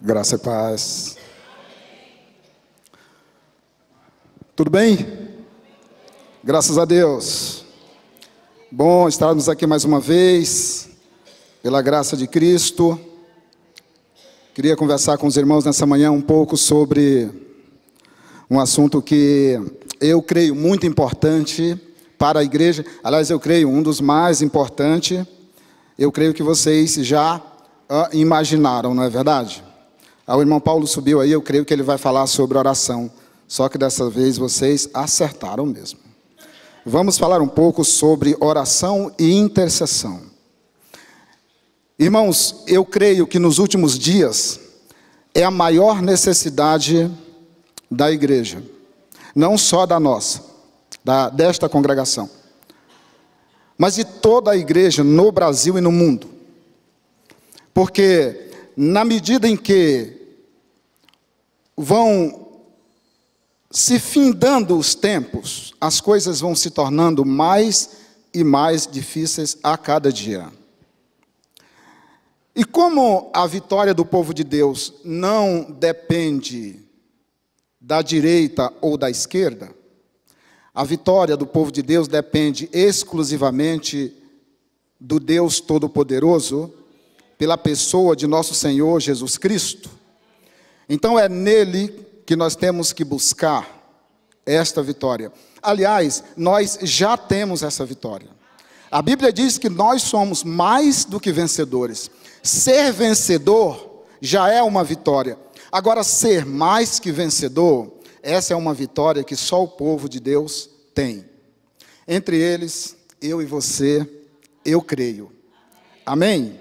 Graça e paz. Tudo bem? Graças a Deus. Bom estarmos aqui mais uma vez, pela graça de Cristo. Queria conversar com os irmãos nessa manhã um pouco sobre um assunto que eu creio muito importante para a igreja. Aliás, eu creio um dos mais importantes. Eu creio que vocês já imaginaram, não é verdade? O irmão Paulo subiu aí, eu creio que ele vai falar sobre oração. Só que dessa vez vocês acertaram mesmo. Vamos falar um pouco sobre oração e intercessão. Irmãos, eu creio que nos últimos dias é a maior necessidade da igreja. Não só da nossa, desta congregação, mas de toda a igreja no Brasil e no mundo. Porque na medida em que vão se findando os tempos, as coisas vão se tornando mais e mais difíceis a cada dia. E como a vitória do povo de Deus não depende da direita ou da esquerda, a vitória do povo de Deus depende exclusivamente do Deus Todo-Poderoso, pela pessoa de nosso Senhor Jesus Cristo. Então é nele que nós temos que buscar esta vitória. Aliás, nós já temos essa vitória. A Bíblia diz que nós somos mais do que vencedores. Ser vencedor já é uma vitória. Agora, ser mais que vencedor, essa é uma vitória que só o povo de Deus tem. Entre eles, eu e você, eu creio. Amém?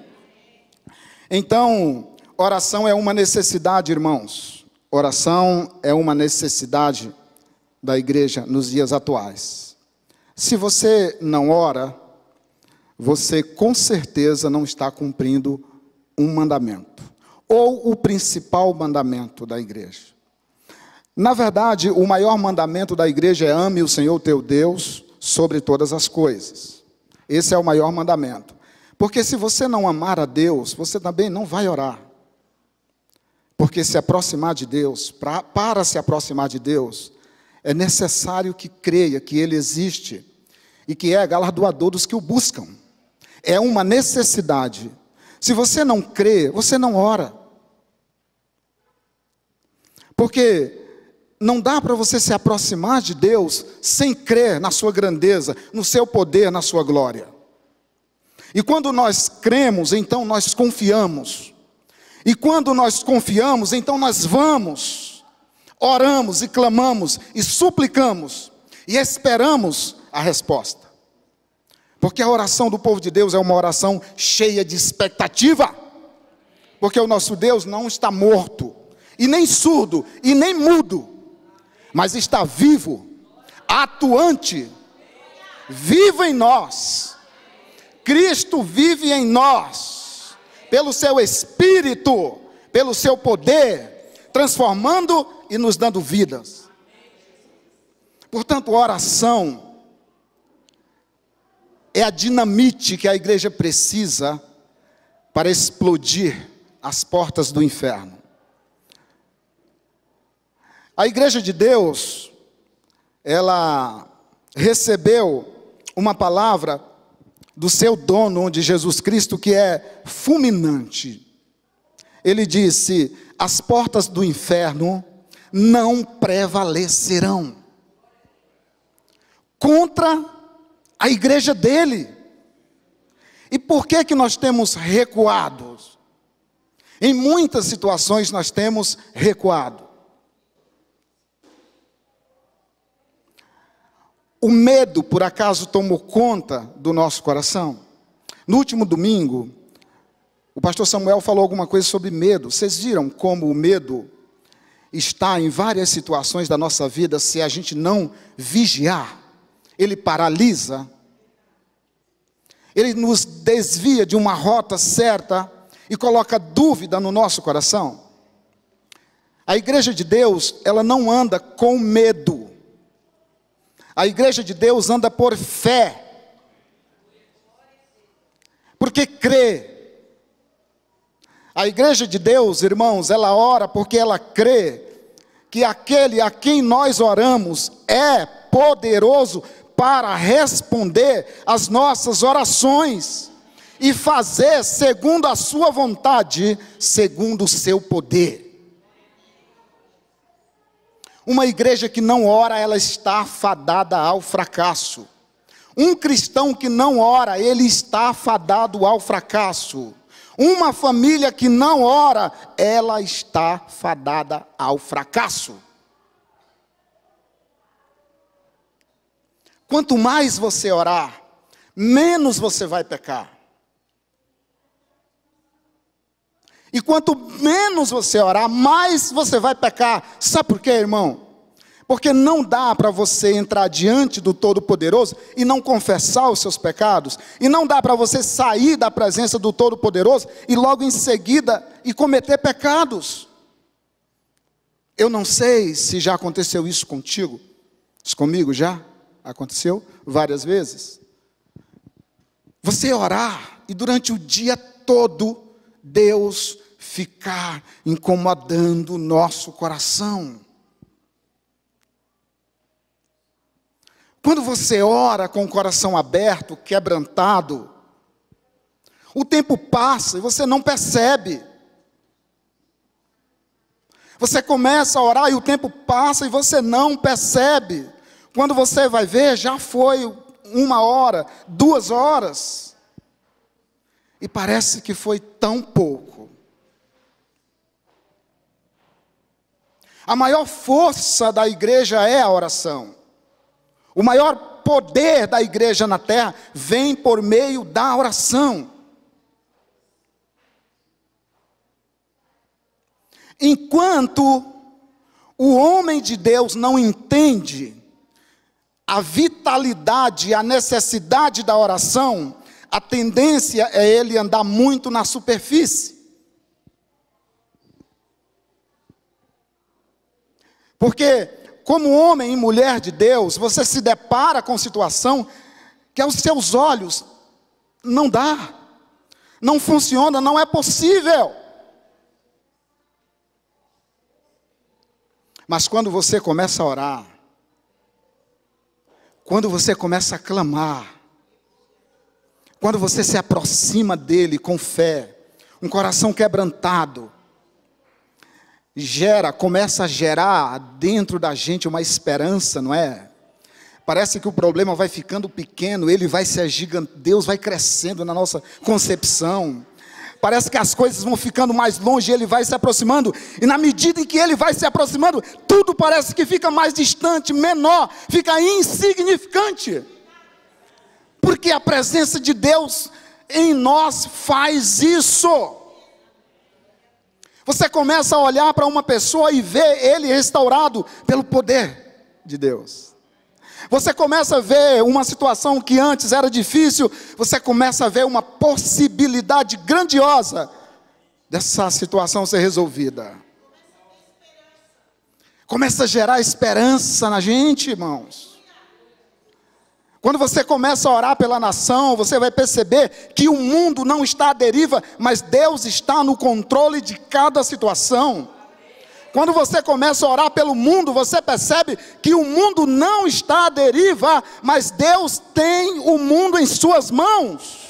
Então, oração é uma necessidade, irmãos. Oração é uma necessidade da igreja nos dias atuais. Se você não ora, você com certeza não está cumprindo um mandamento, ou o principal mandamento da igreja. Na verdade, o maior mandamento da igreja é: ame o Senhor teu Deus sobre todas as coisas. Esse é o maior mandamento. Porque se você não amar a Deus, você também não vai orar. Porque se aproximar de Deus, para se aproximar de Deus, é necessário que creia que Ele existe e que é galardoador dos que o buscam. É uma necessidade. Se você não crê, você não ora. Porque não dá para você se aproximar de Deus sem crer na sua grandeza, no seu poder, na sua glória. E quando nós cremos, então nós confiamos. E quando nós confiamos, então nós vamos, oramos e clamamos e suplicamos e esperamos a resposta. Porque a oração do povo de Deus é uma oração cheia de expectativa. Porque o nosso Deus não está morto, e nem surdo, e nem mudo, mas está vivo, atuante, vivo em nós. Cristo vive em nós, pelo seu Espírito, pelo seu poder, transformando e nos dando vidas. Portanto, a oração é a dinamite que a igreja precisa para explodir as portas do inferno. A igreja de Deus, ela recebeu uma palavra do seu dono, de Jesus Cristo, que é fulminante. Ele disse: as portas do inferno não prevalecerão contra a igreja dele. E por que que nós temos recuado? Em muitas situações nós temos recuado. O medo, por acaso, tomou conta do nosso coração? No último domingo, o pastor Samuel falou alguma coisa sobre medo. Vocês viram como o medo está em várias situações da nossa vida? Se a gente não vigiar, ele paralisa. Ele nos desvia de uma rota certa e coloca dúvida no nosso coração. A igreja de Deus, ela não anda com medo. A igreja de Deus anda por fé, porque crê. A igreja de Deus, irmãos, ela ora porque ela crê que aquele a quem nós oramos é poderoso para responder às nossas orações e fazer segundo a sua vontade, segundo o seu poder. Uma igreja que não ora, ela está fadada ao fracasso. Um cristão que não ora, ele está fadado ao fracasso. Uma família que não ora, ela está fadada ao fracasso. Quanto mais você orar, menos você vai pecar. E quanto menos você orar, mais você vai pecar. Sabe por quê, irmão? Porque não dá para você entrar diante do Todo-Poderoso e não confessar os seus pecados. E não dá para você sair da presença do Todo-Poderoso e logo em seguida e cometer pecados. Eu não sei se já aconteceu isso contigo. Isso comigo já aconteceu várias vezes. Você orar e durante o dia todo Deus ficar incomodando o nosso coração. Quando você ora com o coração aberto, quebrantado, o tempo passa e você não percebe. Você começa a orar e o tempo passa e você não percebe. Quando você vai ver, já foi 1 hora, 2 horas. E parece que foi tão pouco. A maior força da igreja é a oração. O maior poder da igreja na terra vem por meio da oração. Enquanto o homem de Deus não entende a vitalidade, a necessidade da oração, a tendência é ele andar muito na superfície. Porque, como homem e mulher de Deus, você se depara com situação que aos seus olhos não dá, não funciona, não é possível. Mas quando você começa a orar, quando você começa a clamar, quando você se aproxima dele com fé, um coração quebrantado, começa a gerar dentro da gente uma esperança, não é? Parece que o problema vai ficando pequeno, ele vai se agigantando, Deus vai crescendo na nossa concepção. Parece que as coisas vão ficando mais longe, ele vai se aproximando, e na medida em que ele vai se aproximando, tudo parece que fica mais distante, menor, fica insignificante. Porque a presença de Deus em nós faz isso. Você começa a olhar para uma pessoa e ver ele restaurado pelo poder de Deus. Você começa a ver uma situação que antes era difícil, você começa a ver uma possibilidade grandiosa dessa situação ser resolvida. Começa a gerar esperança na gente, irmãos. Quando você começa a orar pela nação, você vai perceber que o mundo não está à deriva, mas Deus está no controle de cada situação. Quando você começa a orar pelo mundo, você percebe que o mundo não está à deriva, mas Deus tem o mundo em suas mãos.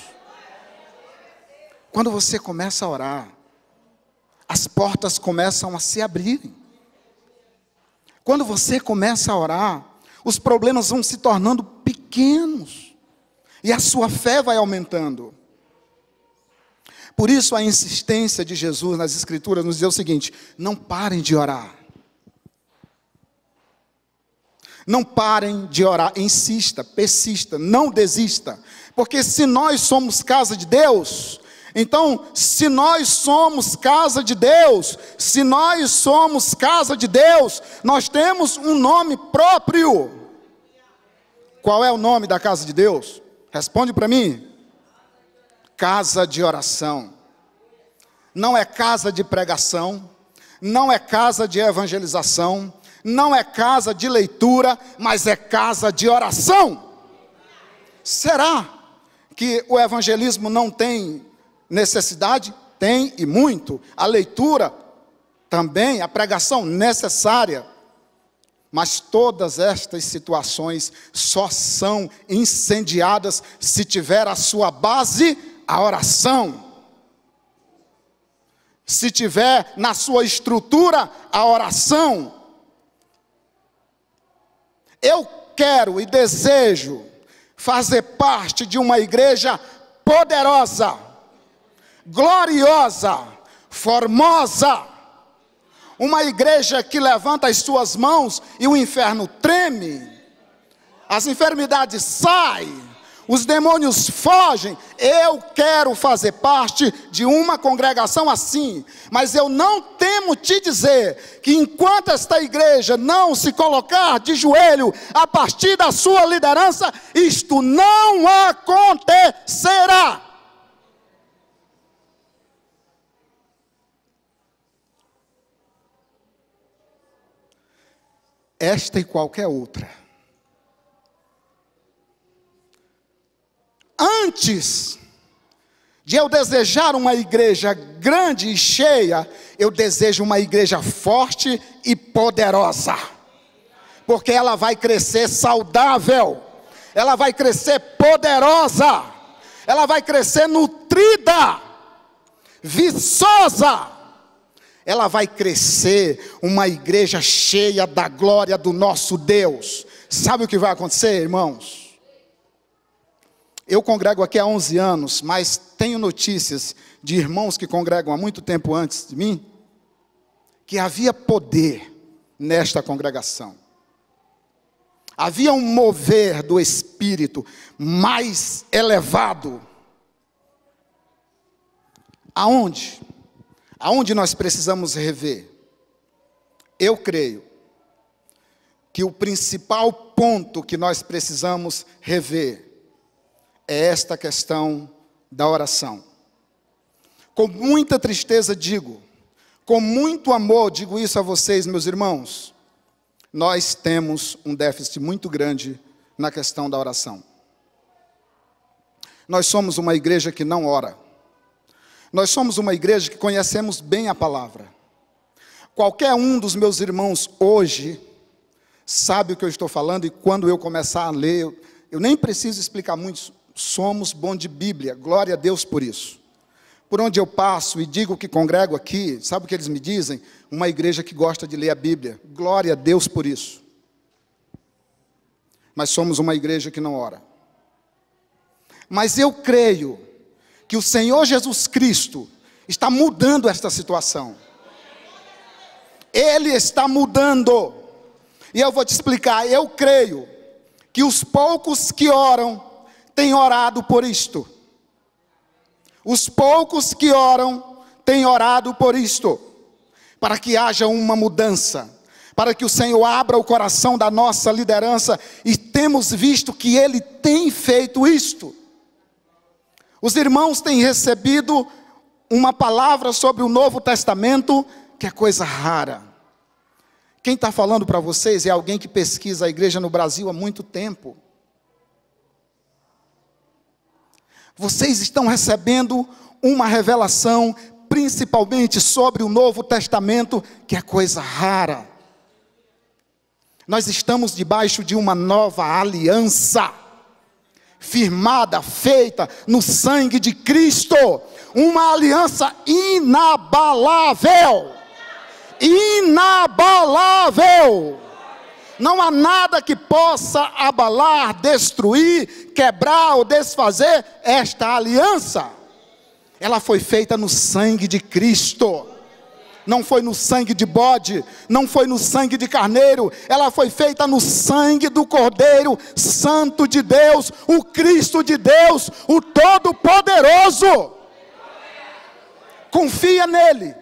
Quando você começa a orar, as portas começam a se abrirem. Quando você começa a orar, os problemas vão se tornando pequenos, e a sua fé vai aumentando. Por isso a insistência de Jesus nas Escrituras nos diz o seguinte: não parem de orar. Não parem de orar, insista, persista, não desista. Porque se nós somos casa de Deus, então se nós somos casa de Deus, nós temos um nome próprio. Qual é o nome da casa de Deus? Responde para mim. Casa de oração. Não é casa de pregação, não é casa de evangelização, não é casa de leitura, mas é casa de oração. Será que o evangelismo não tem necessidade? tem e muito. A leitura também, a pregação necessária. Mas todas estas situações só são incendiadas se tiver a sua base a oração. Se tiver na sua estrutura a oração. Eu quero e desejo fazer parte de uma igreja poderosa, gloriosa, formosa. Uma igreja que levanta as suas mãos e o inferno treme. As enfermidades saem, os demônios fogem. Eu quero fazer parte de uma congregação assim. Mas eu não temo te dizer que enquanto esta igreja não se colocar de joelho a partir da sua liderança, isto não acontecerá. Esta e qualquer outra. Antes de eu desejar uma igreja grande e cheia, eu desejo uma igreja forte e poderosa. Porque ela vai crescer saudável, ela vai crescer poderosa, ela vai crescer nutrida, viçosa. Ela vai crescer uma igreja cheia da glória do nosso Deus. Sabe o que vai acontecer, irmãos? Eu congrego aqui há 11 anos, mas tenho notícias de irmãos que congregam há muito tempo antes de mim, que havia poder nesta congregação. Havia um mover do Espírito mais elevado. Aonde? Aonde nós precisamos rever? Eu creio que o principal ponto que nós precisamos rever é esta questão da oração. Com muita tristeza digo, com muito amor digo isso a vocês, meus irmãos, nós temos um déficit muito grande na questão da oração. Nós somos uma igreja que não ora. Nós somos uma igreja que conhecemos bem a palavra. Qualquer um dos meus irmãos hoje sabe o que eu estou falando, e quando eu começar a ler, eu nem preciso explicar muito. Somos bons de Bíblia, glória a Deus por isso. Por onde eu passo e digo que congrego aqui, sabe o que eles me dizem? Uma igreja que gosta de ler a Bíblia, glória a Deus por isso. Mas somos uma igreja que não ora. Mas eu creio que o Senhor Jesus Cristo está mudando esta situação. Ele está mudando. E eu vou te explicar. Eu creio que os poucos que oram têm orado por isto. Os poucos que oram têm orado por isto. Para que haja uma mudança. Para que o Senhor abra o coração da nossa liderança. E temos visto que Ele tem feito isto. Os irmãos têm recebido uma palavra sobre o Novo Testamento, que é coisa rara. Quem está falando para vocês é alguém que pesquisa a igreja no Brasil há muito tempo. Vocês estão recebendo uma revelação, principalmente sobre o Novo Testamento, que é coisa rara. Nós estamos debaixo de uma nova aliança. Firmada, feita no sangue de Cristo, uma aliança inabalável, inabalável. Não há nada que possa abalar, destruir, quebrar ou desfazer esta aliança. Ela foi feita no sangue de Cristo. Não foi no sangue de bode, não foi no sangue de carneiro, ela foi feita no sangue do Cordeiro Santo de Deus, o Cristo de Deus, o Todo-Poderoso. Confia nele.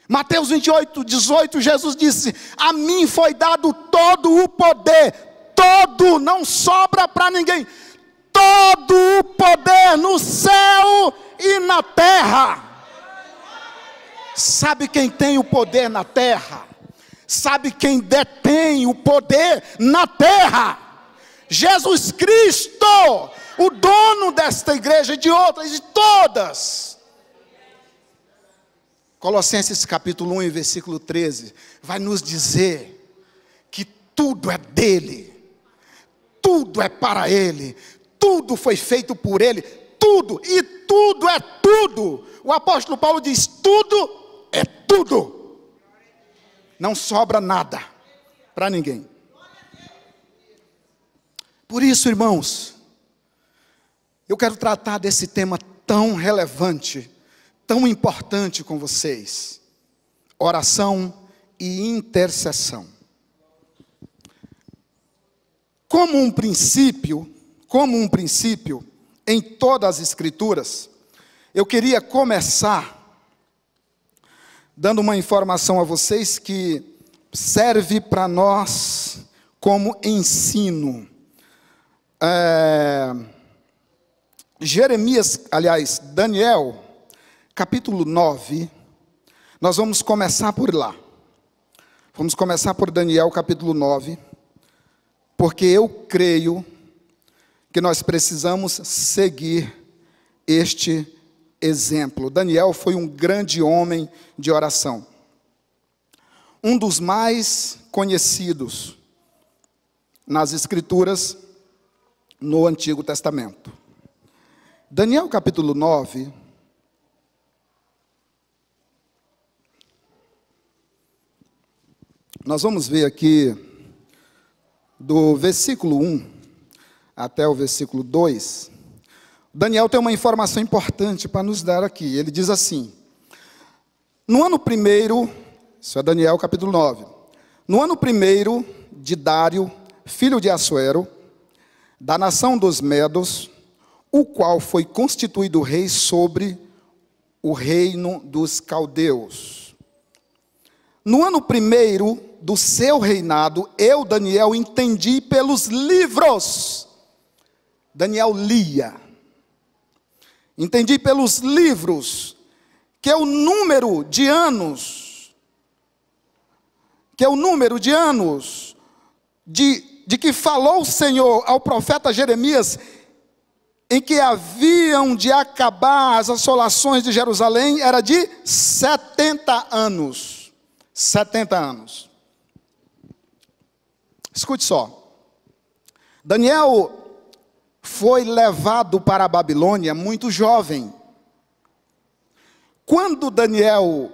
Mateus 28, 18, Jesus disse: a mim foi dado todo o poder, todo, não sobra para ninguém, todo o poder no céu e na terra. Sabe quem tem o poder na terra? Sabe quem detém o poder na terra? Jesus Cristo, o dono desta igreja e de outras, de todas. Colossenses capítulo 1 e versículo 13, vai nos dizer que tudo é dele, tudo é para ele, tudo foi feito por ele, tudo, e tudo é tudo. O apóstolo Paulo diz, tudo é tudo. Não sobra nada para ninguém. Por isso, irmãos, eu quero tratar desse tema tão relevante, tão importante com vocês: oração e intercessão. Como um princípio em todas as Escrituras, eu queria começar dando uma informação a vocês que serve para nós como ensino. Daniel, capítulo 9, nós vamos começar por lá. Vamos começar por Daniel, capítulo 9, porque eu creio que nós precisamos seguir este exemplo. Daniel foi um grande homem de oração, um dos mais conhecidos nas Escrituras no Antigo Testamento. Daniel capítulo 9, nós vamos ver aqui do versículo 1 até o versículo 2, Daniel tem uma informação importante para nos dar aqui. Ele diz assim: no ano primeiro, isso é Daniel capítulo 9, no ano primeiro de Dário, filho de Assuero, da nação dos Medos, o qual foi constituído rei sobre o reino dos caldeus. No ano primeiro do seu reinado, eu, Daniel, entendi pelos livros. Daniel lia. Entendi pelos livros que o número de anos de que falou o Senhor ao profeta Jeremias, em que haviam de acabar as assolações de Jerusalém, era de 70 anos. 70 anos. Escute só. Daniel foi levado para a Babilônia muito jovem. Quando Daniel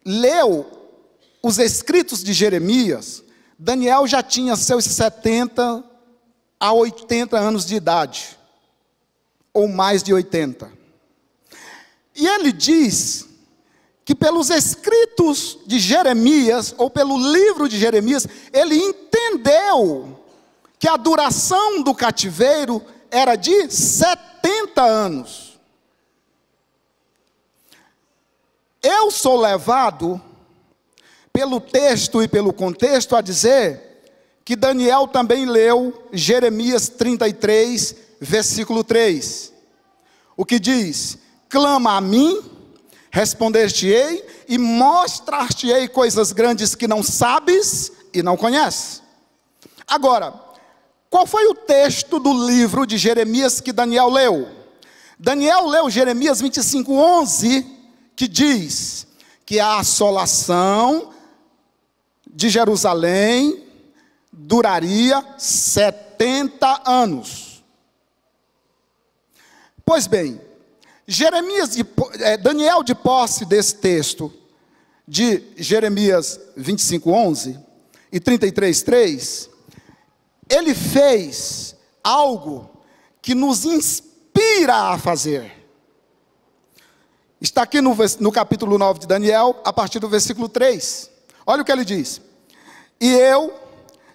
leu os escritos de Jeremias, Daniel já tinha seus 70 a 80 anos de idade, ou mais de 80. E ele diz que pelos escritos de Jeremias, ou pelo livro de Jeremias, ele entendeu que a duração do cativeiro era de 70 anos. Eu sou levado pelo texto e pelo contexto a dizer que Daniel também leu Jeremias 33, versículo 3. O que diz: clama a mim, responder-te-ei e mostrar-te-ei coisas grandes que não sabes e não conheces. Agora, qual foi o texto do livro de Jeremias que Daniel leu? Daniel leu Jeremias 25, 11, que diz que a assolação de Jerusalém duraria 70 anos. Pois bem, Daniel, de posse desse texto de Jeremias 25, 11 e 33, 3, ele fez algo que nos inspira a fazer. Está aqui no capítulo 9 de Daniel, a partir do versículo 3. Olha o que ele diz: e eu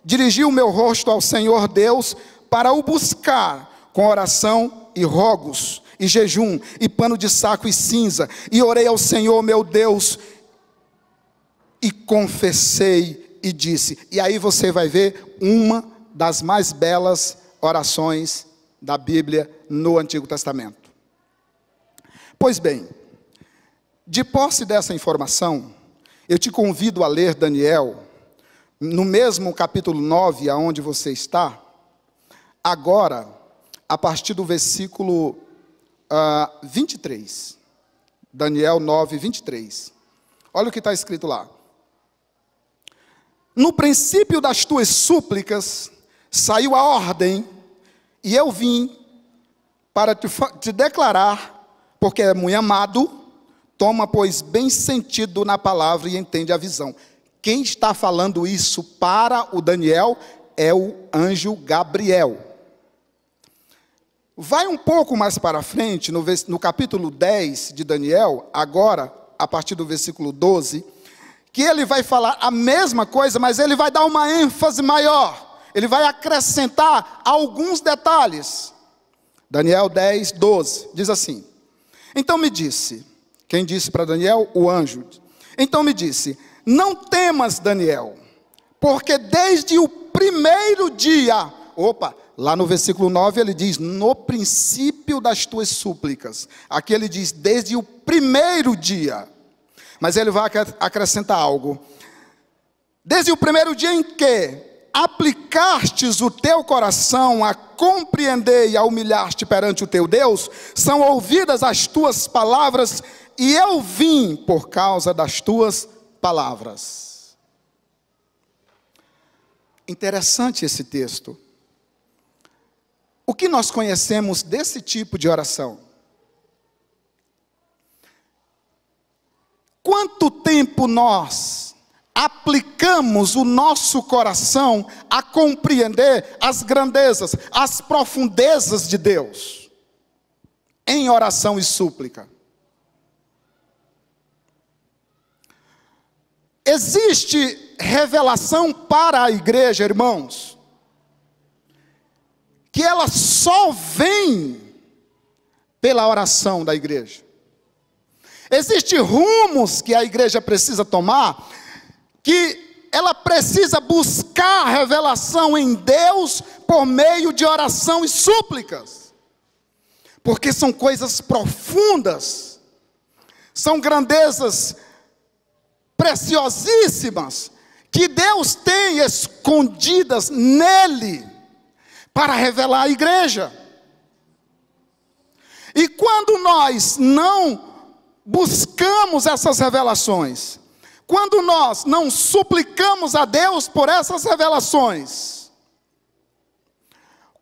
dirigi o meu rosto ao Senhor Deus para o buscar com oração e rogos, e jejum, e pano de saco e cinza, e orei ao Senhor meu Deus, e confessei e disse. E aí você vai ver uma das mais belas orações da Bíblia no Antigo Testamento. Pois bem, de posse dessa informação, eu te convido a ler Daniel, no mesmo capítulo 9, aonde você está, Agora, a partir do versículo 23. Daniel 9, 23. Olha o que está escrito lá. No princípio das tuas súplicas, saiu a ordem, e eu vim para te declarar, porque é muito amado, toma, pois, bem sentido na palavra e entende a visão. Quem está falando isso para o Daniel é o anjo Gabriel. Vai um pouco mais para frente, no capítulo 10 de Daniel, agora, a partir do versículo 12, que ele vai falar a mesma coisa, mas ele vai dar uma ênfase maior. Ele vai acrescentar alguns detalhes. Daniel 10, 12, diz assim. Então me disse, quem disse para Daniel? O anjo. Então me disse, não temas, Daniel, porque desde o primeiro dia, lá no versículo 9 ele diz, no princípio das tuas súplicas. Aqui ele diz, desde o primeiro dia. Mas ele vai acrescentar algo. Desde o primeiro dia em que aplicastes o teu coração a compreender e a humilhar-te perante o teu Deus, são ouvidas as tuas palavras, e eu vim por causa das tuas palavras. Interessante esse texto. O que nós conhecemos desse tipo de oração? Quanto tempo nós aplicamos o nosso coração a compreender as grandezas, as profundezas de Deus, em oração e súplica? Existe revelação para a igreja, irmãos, que ela só vem pela oração da igreja. Existem rumos que a igreja precisa tomar, que ela precisa buscar revelação em Deus por meio de oração e súplicas, porque são coisas profundas, são grandezas preciosíssimas, que Deus tem escondidas nele, para revelar à igreja. E quando nós não buscamos essas revelações, quando nós não suplicamos a Deus por essas revelações,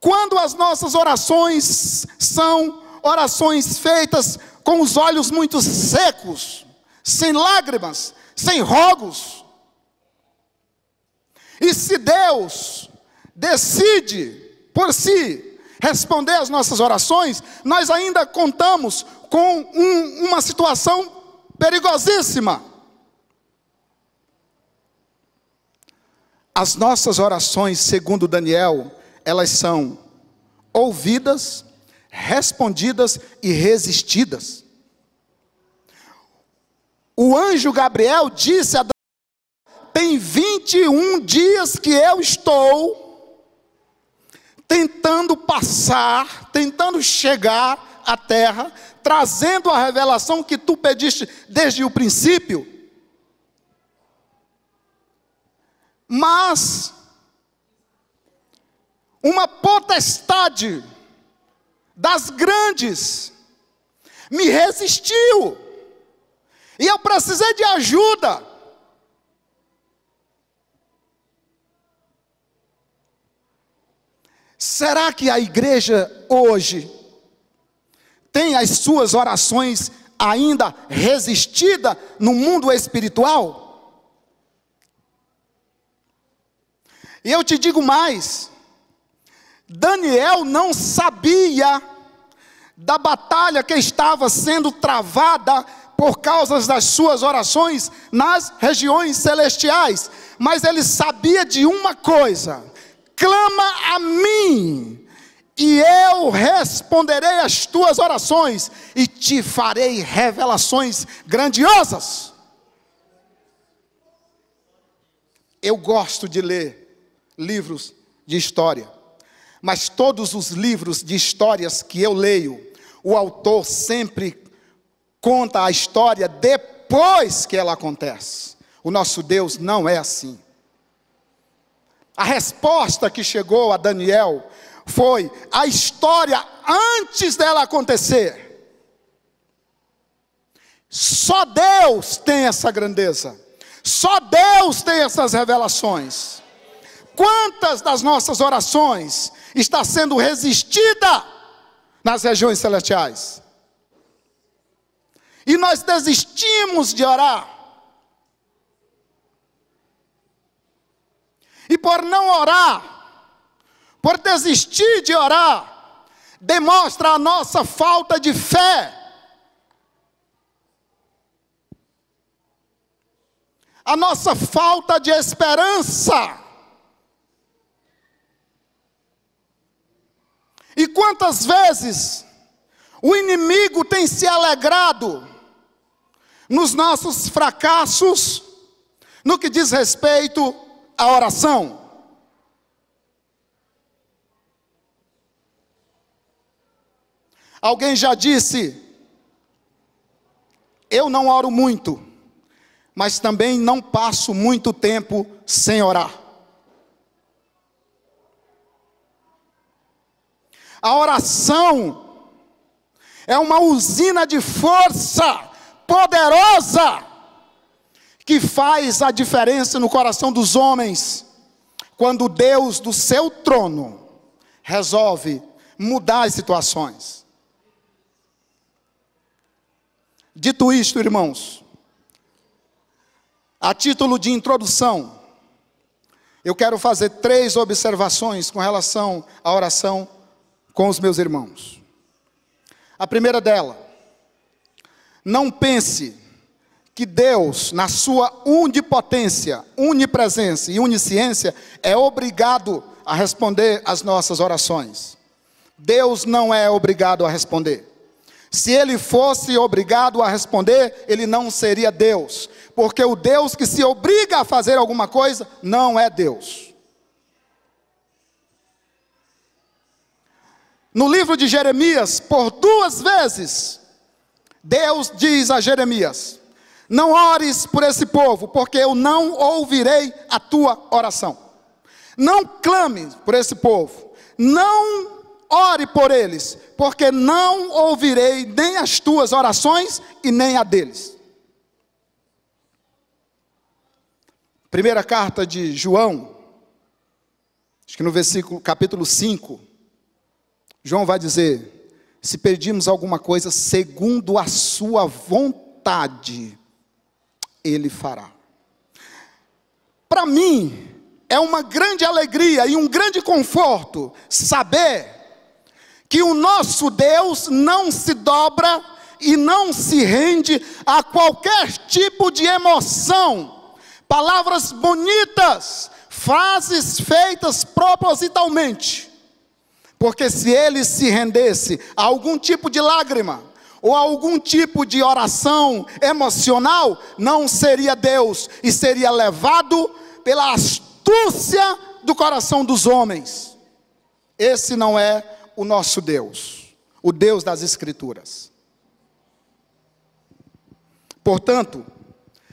quando as nossas orações são orações feitas com os olhos muito secos, sem lágrimas, sem rogos, e se Deus decide por si responder às nossas orações, nós ainda contamos com uma situação perigosíssima. As nossas orações, segundo Daniel, elas são ouvidas, respondidas e resistidas. O anjo Gabriel disse a Daniel, tem 21 dias que eu estou tentando passar, tentando chegar à terra, trazendo a revelação que tu pediste desde o princípio. Mas uma potestade das grandes me resistiu, e eu precisei de ajuda. Será que a igreja hoje tem as suas orações ainda resistidas no mundo espiritual? E eu te digo mais, Daniel não sabia da batalha que estava sendo travada por causa das suas orações nas regiões celestiais, mas ele sabia de uma coisa: clama a mim, e eu responderei às tuas orações, e te farei revelações grandiosas. Eu gosto de ler livros de história, mas todos os livros de histórias que eu leio, o autor sempre conta a história depois que ela acontece. O nosso Deus não é assim. A resposta que chegou a Daniel foi a história antes dela acontecer. Só Deus tem essa grandeza. Só Deus tem essas revelações. Quantas das nossas orações está sendo resistida nas regiões celestiais? E nós desistimos de orar. E por não orar, por desistir de orar, demonstra a nossa falta de fé. A nossa falta de esperança. E quantas vezes o inimigo tem se alegrado nos nossos fracassos, no que diz respeito à oração. Alguém já disse: eu não oro muito, mas também não passo muito tempo sem orar. A oração é uma usina de força poderosa que faz a diferença no coração dos homens, quando Deus do seu trono resolve mudar as situações. Dito isto, irmãos, a título de introdução, eu quero fazer 3 observações com relação à oração com os meus irmãos. A primeira dela: não pense que Deus, na sua onipotência, onipresença e onisciência, é obrigado a responder às nossas orações. Deus não é obrigado a responder. Se Ele fosse obrigado a responder, Ele não seria Deus. Porque o Deus que se obriga a fazer alguma coisa, não é Deus. No livro de Jeremias, por 2 vezes, Deus diz a Jeremias: não ores por esse povo, porque eu não ouvirei a tua oração. Não clame por esse povo, não ore por eles, porque não ouvirei nem as tuas orações e nem a deles. Primeira carta de João, acho que no capítulo 5, João vai dizer: se pedimos alguma coisa segundo a sua vontade, Ele fará. Para mim, é uma grande alegria e um grande conforto saber que o nosso Deus não se dobra e não se rende a qualquer tipo de emoção, palavras bonitas, frases feitas propositalmente. Porque se Ele se rendesse a algum tipo de lágrima, ou algum tipo de oração emocional, não seria Deus, e seria levado pela astúcia do coração dos homens. Esse não é o nosso Deus, o Deus das Escrituras. Portanto,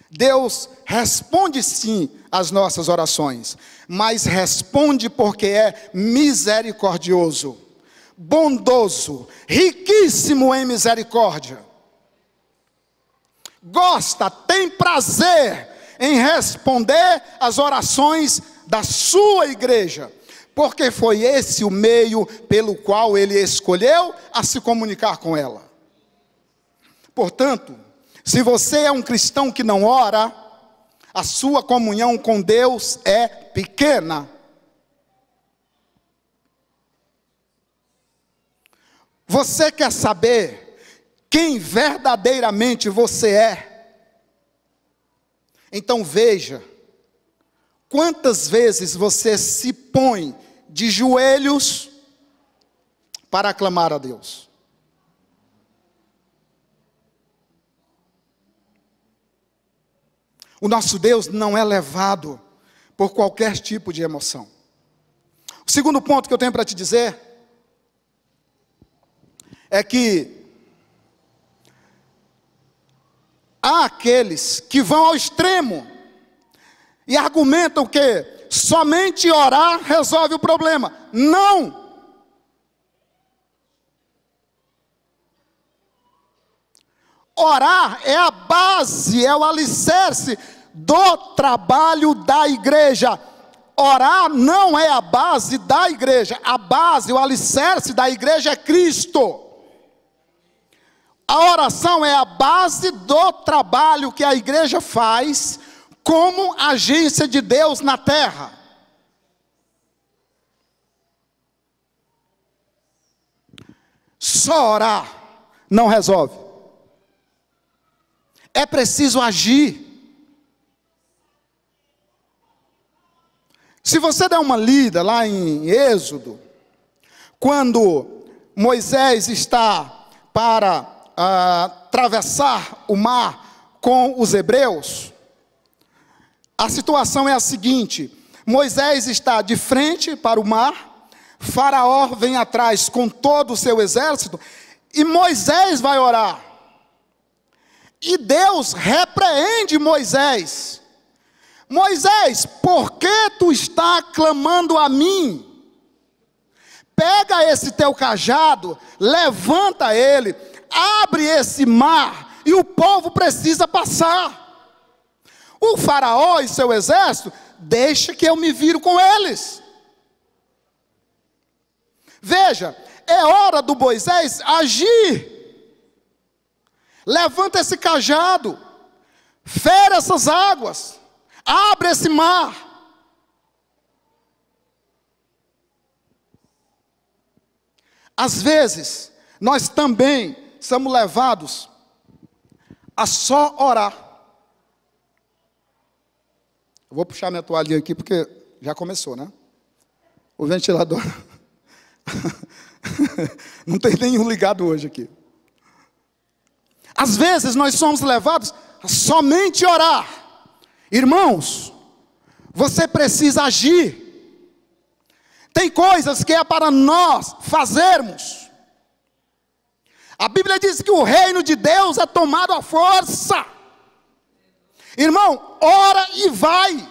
Deus responde sim às nossas orações, mas responde porque é misericordioso, bondoso, riquíssimo em misericórdia. Gosta, tem prazer em responder às orações da sua igreja, porque foi esse o meio pelo qual Ele escolheu a se comunicar com ela. Portanto, se você é um cristão que não ora, a sua comunhão com Deus é pequena. Você quer saber quem verdadeiramente você é? Então veja, quantas vezes você se põe de joelhos para clamar a Deus. O nosso Deus não é levado por qualquer tipo de emoção. O segundo ponto que eu tenho para te dizer é que há aqueles que vão ao extremo e argumentam que somente orar resolve o problema. Não! Orar é a base, é o alicerce do trabalho da igreja. Orar não é a base da igreja. A base, o alicerce da igreja é Cristo. A oração é a base do trabalho que a igreja faz como agência de Deus na terra. Só orar não resolve. É preciso agir. Se você der uma lida lá em Êxodo, quando Moisés está para atravessar o mar com os hebreus, a situação é a seguinte: Moisés está de frente para o mar, Faraó vem atrás com todo o seu exército, e Moisés vai orar. E Deus repreende Moisés. Moisés, por que tu está clamando a mim? Pega esse teu cajado, levanta ele, abre esse mar, e o povo precisa passar. O faraó e seu exército, deixa que eu me viro com eles. Veja, é hora do Moisés agir. Levanta esse cajado, fere essas águas, abre esse mar. Às vezes, nós também somos levados a só orar. Eu vou puxar minha toalhinha aqui porque já começou, né? O ventilador. Não tem nenhum ligado hoje aqui. Às vezes nós somos levados a somente orar. Irmãos, você precisa agir. Tem coisas que é para nós fazermos. A Bíblia diz que o reino de Deus é tomado à força. Irmão, ora e vai.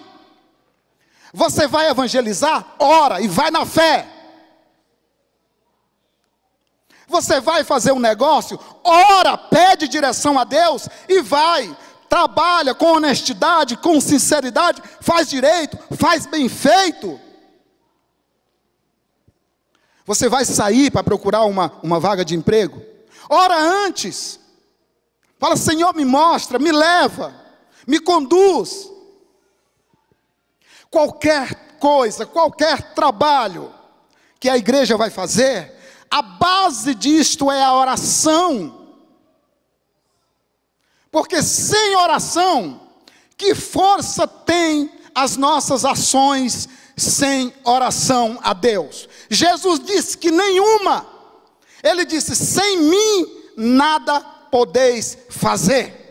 Você vai evangelizar? Ora e vai na fé. Você vai fazer um negócio? Ora, pede direção a Deus e vai. Trabalha com honestidade, com sinceridade, faz direito, faz bem feito. Você vai sair para procurar uma vaga de emprego? Ora antes. Fala, Senhor, me mostra, me leva, me conduz. Qualquer coisa, qualquer trabalho que a igreja vai fazer, a base disto é a oração. Porque sem oração, que força tem as nossas ações sem oração a Deus? Jesus disse que nenhuma. Ele disse, sem mim nada podeis fazer.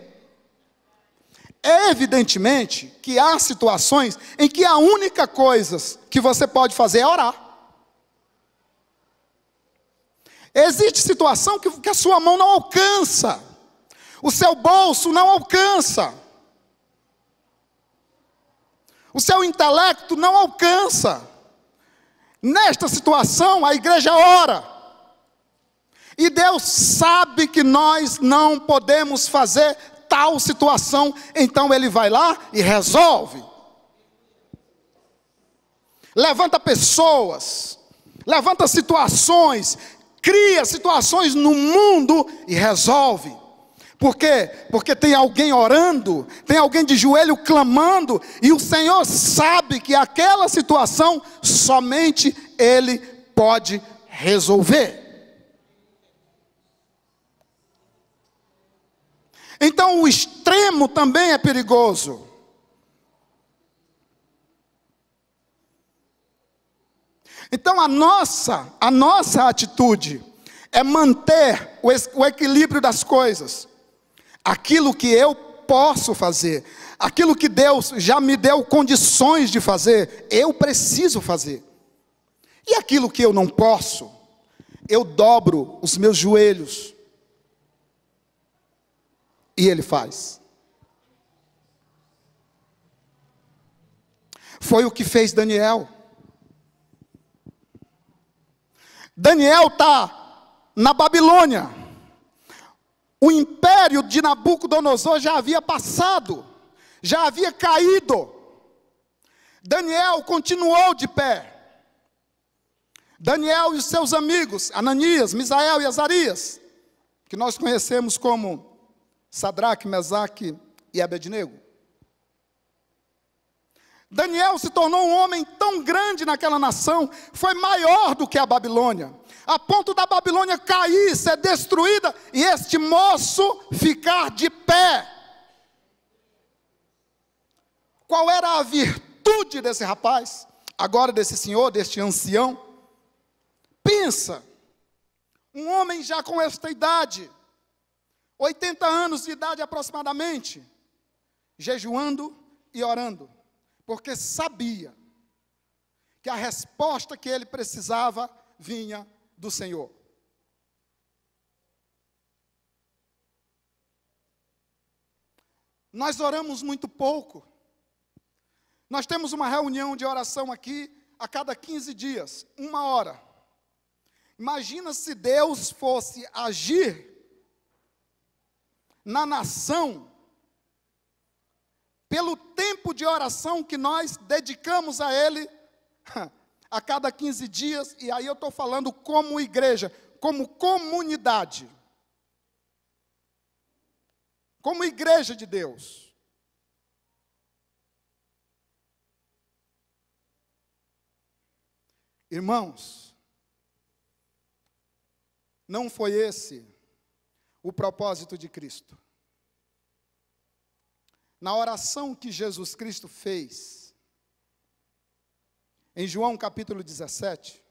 Evidentemente que há situações em que a única coisa que você pode fazer é orar. Existe situação que a sua mão não alcança, o seu bolso não alcança, o seu intelecto não alcança. Nesta situação, a igreja ora. E Deus sabe que nós não podemos fazer tal situação, então Ele vai lá e resolve. Levanta pessoas, levanta situações, cria situações no mundo e resolve. Por quê? Porque tem alguém orando, tem alguém de joelho clamando, e o Senhor sabe que aquela situação somente Ele pode resolver. Então o extremo também é perigoso. Então a nossa atitude é manter o equilíbrio das coisas. Aquilo que eu posso fazer, aquilo que Deus já me deu condições de fazer, eu preciso fazer. E aquilo que eu não posso, eu dobro os meus joelhos. E Ele faz. Foi o que fez Daniel. Daniel está na Babilônia. o império de Nabucodonosor já havia passado, já havia caído. Daniel continuou de pé. Daniel e os seus amigos, Ananias, Misael e Azarias, que nós conhecemos como Sadraque, Mesaque e Abednego. Daniel se tornou um homem tão grande naquela nação, foi maior do que a Babilônia, a ponto da Babilônia cair, ser destruída, e este moço ficar de pé. Qual era a virtude desse rapaz, agora desse senhor, deste ancião? Pensa, um homem já com esta idade, 80 anos de idade aproximadamente, jejuando e orando, porque sabia que a resposta que ele precisava vinha do Senhor. Nós oramos muito pouco. Nós temos uma reunião de oração aqui a cada 15 dias, 1 hora. Imagina se Deus fosse agir na nação pelo tempo de oração que nós dedicamos a Ele a cada 15 dias, e aí eu estou falando como igreja, como comunidade, como igreja de Deus. Irmãos, não foi esse o propósito de Cristo. Na oração que Jesus Cristo fez, em João capítulo 17,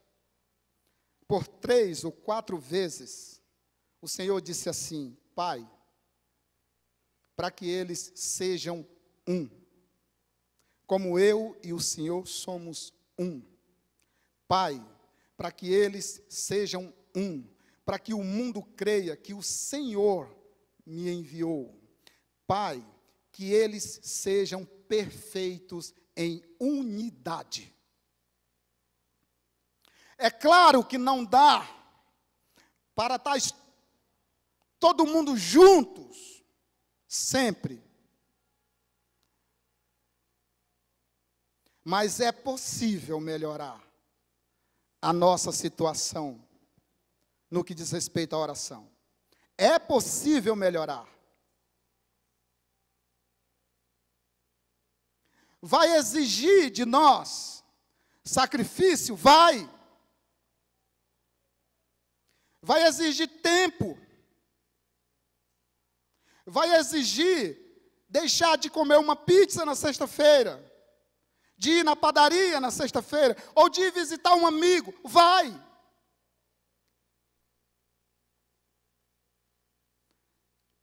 por 3 ou 4 vezes, o Senhor disse assim: Pai, para que eles sejam um, como eu e o Senhor somos um. Pai, para que eles sejam um, para que o mundo creia que o Senhor me enviou. Pai, que eles sejam perfeitos em unidade. É claro que não dá para estar todo mundo juntos, sempre. Mas é possível melhorar a nossa situação no que diz respeito à oração. É possível melhorar. Vai exigir de nós sacrifício? Vai. Vai exigir tempo. Vai exigir deixar de comer uma pizza na sexta-feira, de ir na padaria na sexta-feira, ou de ir visitar um amigo. Vai.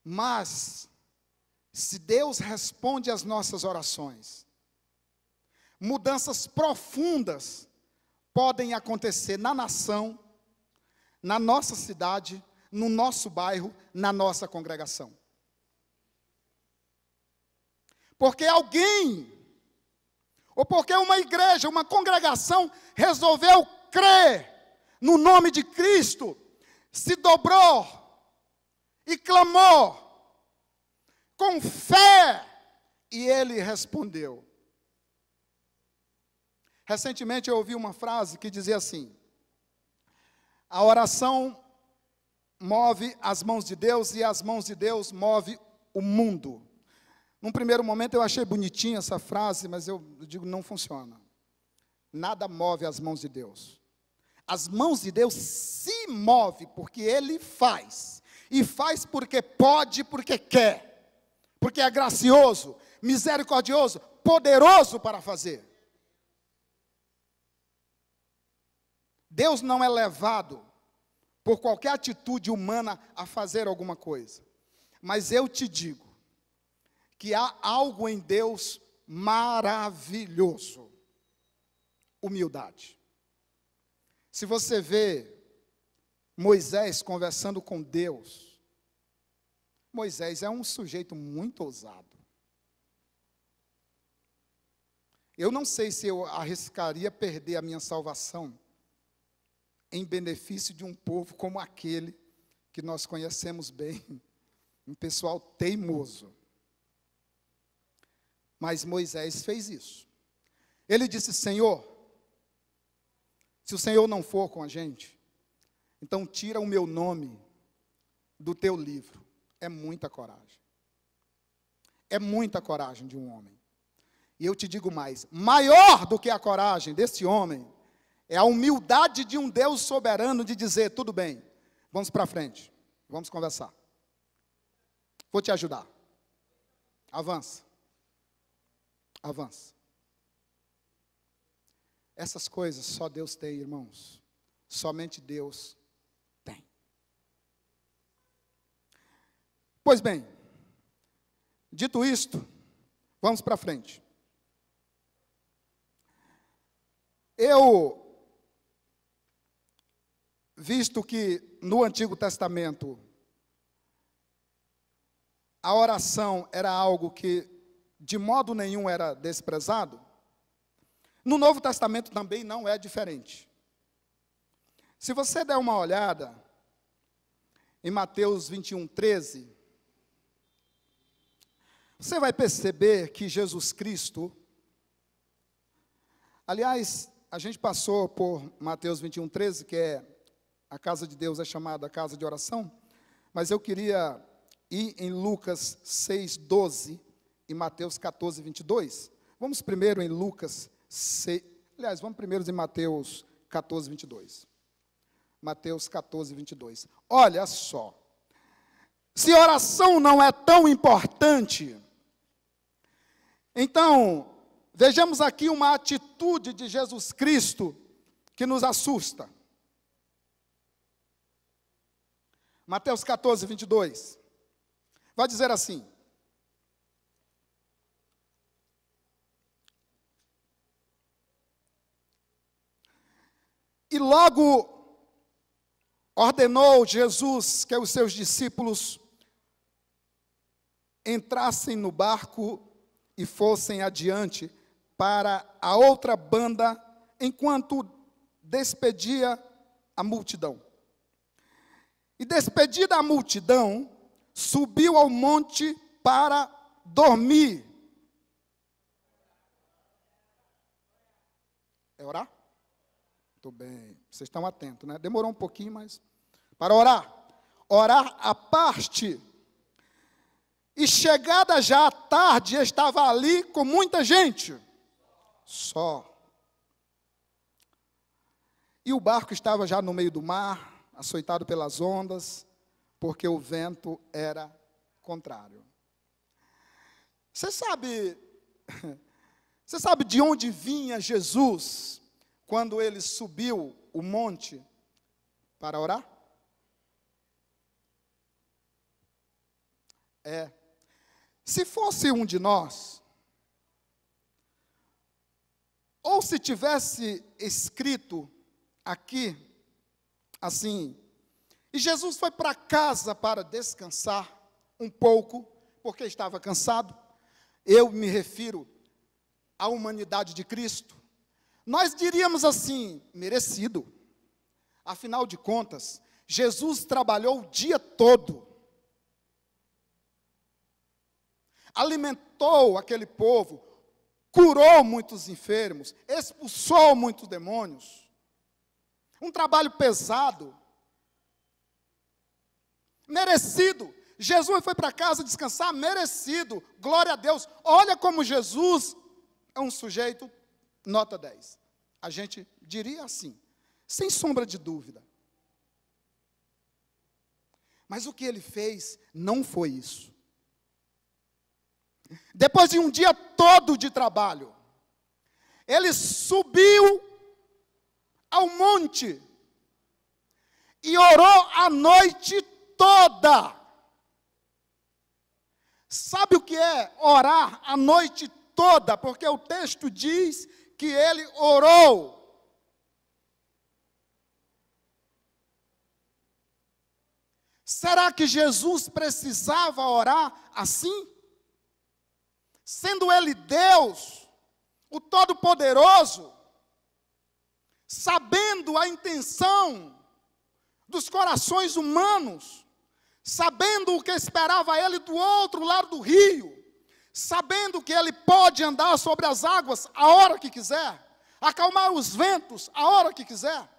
Mas, se Deus responde às nossas orações, mudanças profundas podem acontecer na nação, na nossa cidade, no nosso bairro, na nossa congregação. Porque alguém, ou porque uma igreja, uma congregação, resolveu crer no nome de Cristo, se dobrou e clamou com fé, e Ele respondeu. Recentemente eu ouvi uma frase que dizia assim: a oração move as mãos de Deus e as mãos de Deus move o mundo. Num primeiro momento eu achei bonitinha essa frase, mas eu digo, não funciona. Nada move as mãos de Deus. As mãos de Deus se movem porque Ele faz. E faz porque pode, porque quer. Porque é gracioso, misericordioso, poderoso para fazer. Deus não é levado por qualquer atitude humana a fazer alguma coisa. Mas eu te digo que há algo em Deus maravilhoso. Humildade. Se você vê Moisés conversando com Deus, Moisés é um sujeito muito ousado. Eu não sei se eu arriscaria perder a minha salvação em benefício de um povo como aquele que nós conhecemos bem, Um pessoal teimoso. Mas Moisés fez isso. Ele disse: Senhor, se o Senhor não for com a gente, então tira o meu nome do teu livro. É muita coragem. É muita coragem de um homem. E eu te digo mais, maior do que a coragem desse homem, é a humildade de um Deus soberano de dizer: tudo bem, vamos para frente, vamos conversar. Vou te ajudar. Avança. Avança. Essas coisas só Deus tem, irmãos. Somente Deus tem. Pois bem, dito isto, vamos para frente. Visto que no Antigo Testamento a oração era algo que de modo nenhum era desprezado, no Novo Testamento também não é diferente. Se você der uma olhada em Mateus 21:13, você vai perceber que Jesus Cristo, aliás, a gente passou por Mateus 21:13, que é a casa de Deus é chamada a casa de oração, mas eu queria ir em Lucas 6:12 e Mateus 14:22. Vamos primeiro em Lucas 6, aliás, vamos primeiro em Mateus 14:22. Mateus 14:22. Olha só, se oração não é tão importante, então, vejamos aqui uma atitude de Jesus Cristo que nos assusta. Mateus 14:22. Vai dizer assim: e logo ordenou Jesus que os seus discípulos entrassem no barco e fossem adiante para a outra banda, enquanto despedia a multidão. E despedida a multidão, subiu ao monte para dormir. É orar? Muito bem, vocês estão atentos, né? Demorou um pouquinho, mas... Para orar. Orar à parte. E chegada já a tarde, estava ali com muita gente. Só. E o barco estava já no meio do mar, açoitado pelas ondas, porque o vento era contrário. Você sabe de onde vinha Jesus quando ele subiu o monte para orar? Se fosse um de nós, ou se tivesse escrito aqui, assim, e Jesus foi para casa para descansar um pouco, porque estava cansado, eu me refiro à humanidade de Cristo, nós diríamos assim: merecido. Afinal de contas, Jesus trabalhou o dia todo, alimentou aquele povo, curou muitos enfermos, expulsou muitos demônios. Um trabalho pesado, merecido. Jesus foi para casa descansar, merecido. Glória a Deus. Olha como Jesus é um sujeito nota 10. A gente diria assim, sem sombra de dúvida. Mas o que ele fez não foi isso. Depois de um dia todo de trabalho, ele subiu ao monte e orou a noite toda. Sabe o que é orar a noite toda? Porque o texto diz que ele orou. Será que Jesus precisava orar assim? Sendo ele Deus, o Todo-Poderoso, sabendo a intenção dos corações humanos, sabendo o que esperava ele do outro lado do rio, sabendo que ele pode andar sobre as águas a hora que quiser, acalmar os ventos a hora que quiser,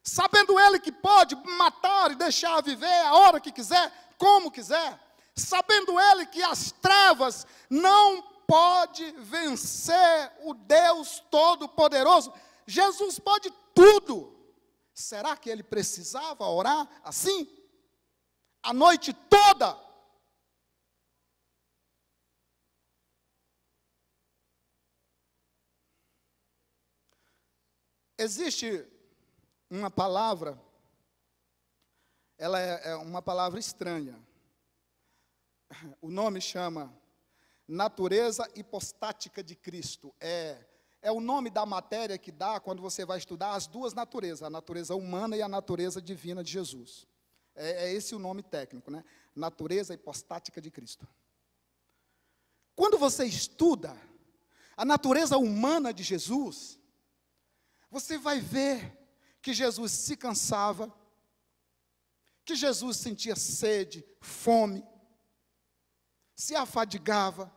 sabendo ele que pode matar e deixar viver a hora que quiser, como quiser, sabendo ele que as trevas não pode vencer o Deus Todo-Poderoso. Jesus pode tudo. Será que ele precisava orar assim? A noite toda? Existe uma palavra, ela é uma palavra estranha. O nome chama natureza hipostática de Cristo. É o nome da matéria que dá quando você vai estudar as duas naturezas, a natureza humana e a natureza divina de Jesus. É esse o nome técnico, né? Natureza hipostática de Cristo. Quando você estuda a natureza humana de Jesus, você vai ver que Jesus se cansava, que Jesus sentia sede, fome, se afadigava.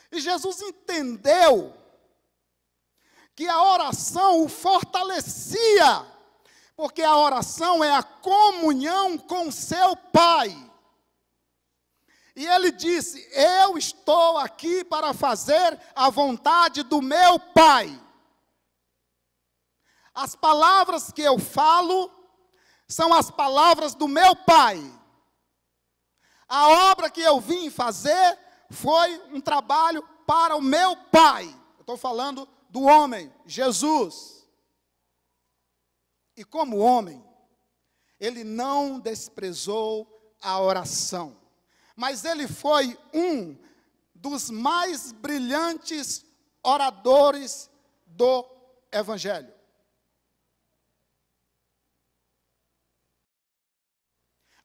E Jesus entendeu que a oração o fortalecia, porque a oração é a comunhão com seu Pai. E ele disse: eu estou aqui para fazer a vontade do meu Pai. As palavras que eu falo são as palavras do meu Pai. A obra que eu vim fazer foi um trabalho para o meu Pai. Eu estou falando do homem, Jesus. E como homem, ele não desprezou a oração, mas ele foi um dos mais brilhantes oradores do Evangelho.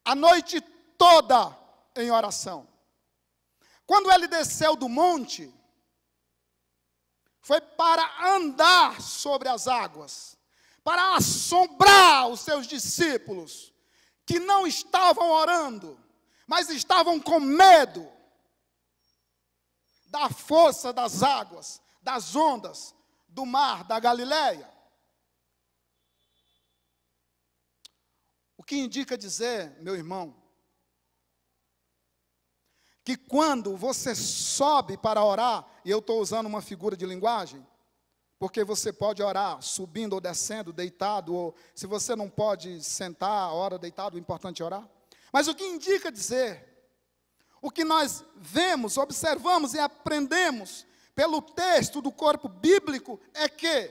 A noite toda em oração. Quando ele desceu do monte, foi para andar sobre as águas, para assombrar os seus discípulos, que não estavam orando, mas estavam com medo da força das águas, das ondas, do mar da Galileia. O que indica dizer, meu irmão, que quando você sobe para orar, e eu estou usando uma figura de linguagem, porque você pode orar subindo ou descendo, deitado, ou se você não pode sentar, ora deitado, o importante é orar. Mas o que indica dizer, o que nós vemos, observamos e aprendemos pelo texto do corpo bíblico, é que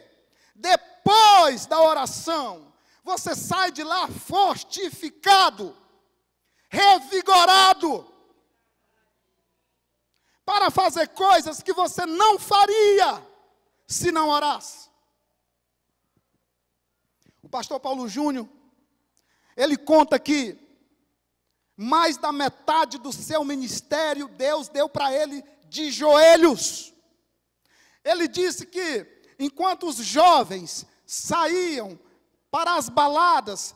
depois da oração, você sai de lá fortificado, revigorado, para fazer coisas que você não faria se não orasse. O pastor Paulo Júnior, ele conta que mais da metade do seu ministério, Deus deu para ele de joelhos. Ele disse que, enquanto os jovens saíam para as baladas,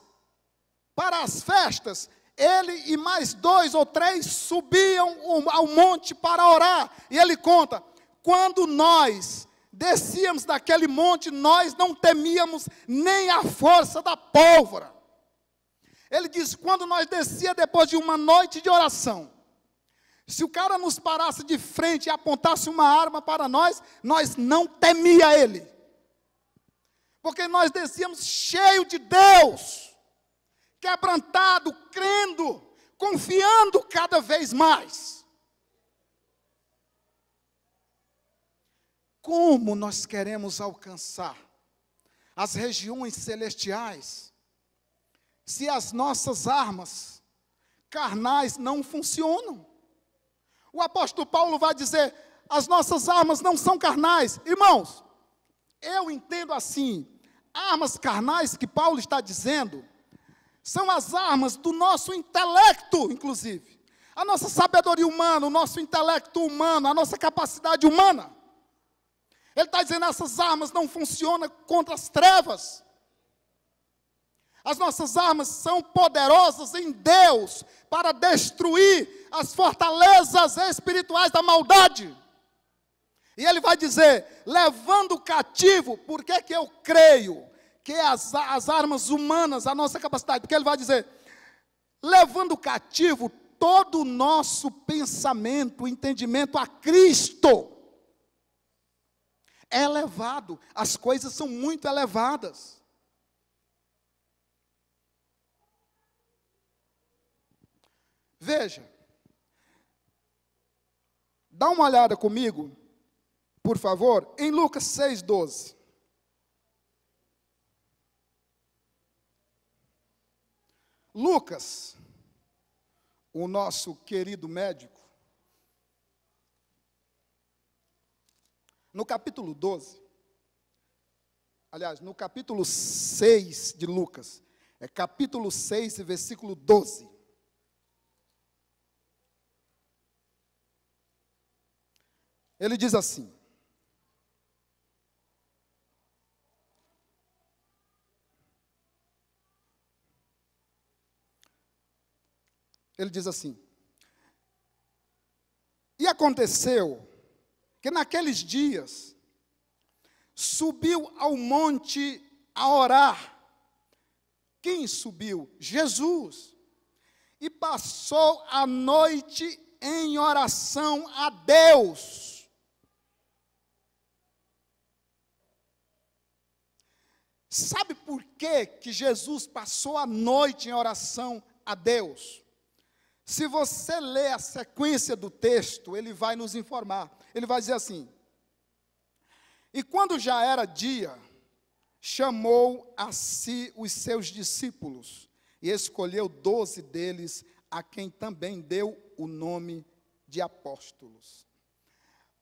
para as festas, ele e mais 2 ou 3 subiam ao monte para orar. E ele conta, quando nós descíamos daquele monte, nós não temíamos nem a força da pólvora. Ele diz, quando nós descia depois de uma noite de oração, se o cara nos parasse de frente e apontasse uma arma para nós, nós não temia ele. Porque nós descíamos cheio de Deus, quebrantado, crendo, confiando cada vez mais. Como nós queremos alcançar as regiões celestiais, se as nossas armas carnais não funcionam? O apóstolo Paulo vai dizer, as nossas armas não são carnais. Irmãos, eu entendo assim, armas carnais que Paulo está dizendo, são as armas do nosso intelecto, inclusive. A nossa sabedoria humana, o nosso intelecto humano, a nossa capacidade humana. Ele está dizendo, essas armas não funcionam contra as trevas. As nossas armas são poderosas em Deus para destruir as fortalezas espirituais da maldade. E ele vai dizer, levando cativo, por que que eu creio que as armas humanas, a nossa capacidade, porque ele vai dizer, levando cativo todo o nosso pensamento, entendimento a Cristo. É elevado, as coisas são muito elevadas. Veja, dá uma olhada comigo, por favor, em Lucas 6,12. Lucas, o nosso querido médico, no capítulo 12, aliás, no capítulo 6 de Lucas, é capítulo 6, versículo 12. Ele diz assim, e aconteceu que naqueles dias subiu ao monte a orar. Quem subiu? Jesus. E passou a noite em oração a Deus. Sabe por que Jesus passou a noite em oração a Deus? Se você ler a sequência do texto, ele vai nos informar. Ele vai dizer assim: e quando já era dia, chamou a si os seus discípulos, e escolheu 12 deles, a quem também deu o nome de apóstolos.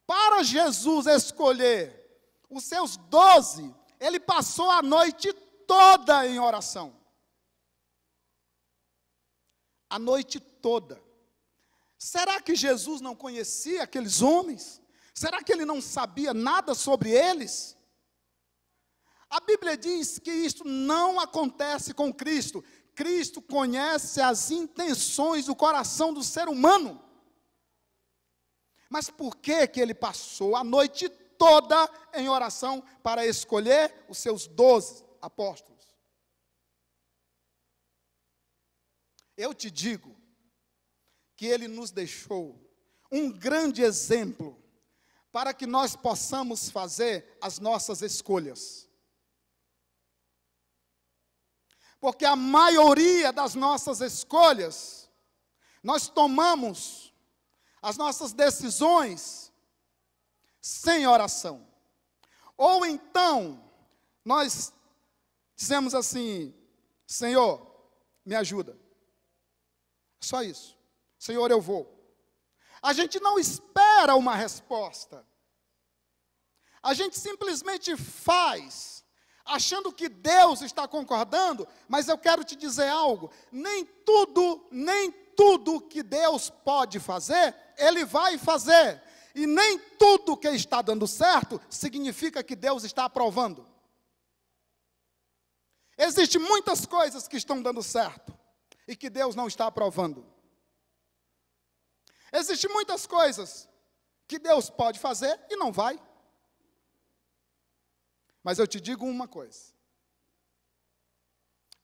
Para Jesus escolher os seus 12, ele passou a noite toda em oração. A noite toda. Será que Jesus não conhecia aqueles homens? Será que ele não sabia nada sobre eles? A Bíblia diz que isso não acontece com Cristo. Cristo conhece as intenções do coração do ser humano. Mas por que que ele passou a noite toda em oração para escolher os seus 12 apóstolos? Eu te digo que ele nos deixou um grande exemplo para que nós possamos fazer as nossas escolhas. Porque a maioria das nossas escolhas, nós tomamos as nossas decisões sem oração. Ou então, nós dizemos assim: Senhor, me ajuda. Só isso. Senhor, eu vou. A gente não espera uma resposta. A gente simplesmente faz, achando que Deus está concordando, mas eu quero te dizer algo: nem tudo que Deus pode fazer, Ele vai fazer. E nem tudo que está dando certo, significa que Deus está aprovando. Existem muitas coisas que estão dando certo, e que Deus não está aprovando. Existem muitas coisas que Deus pode fazer e não vai. Mas eu te digo uma coisa: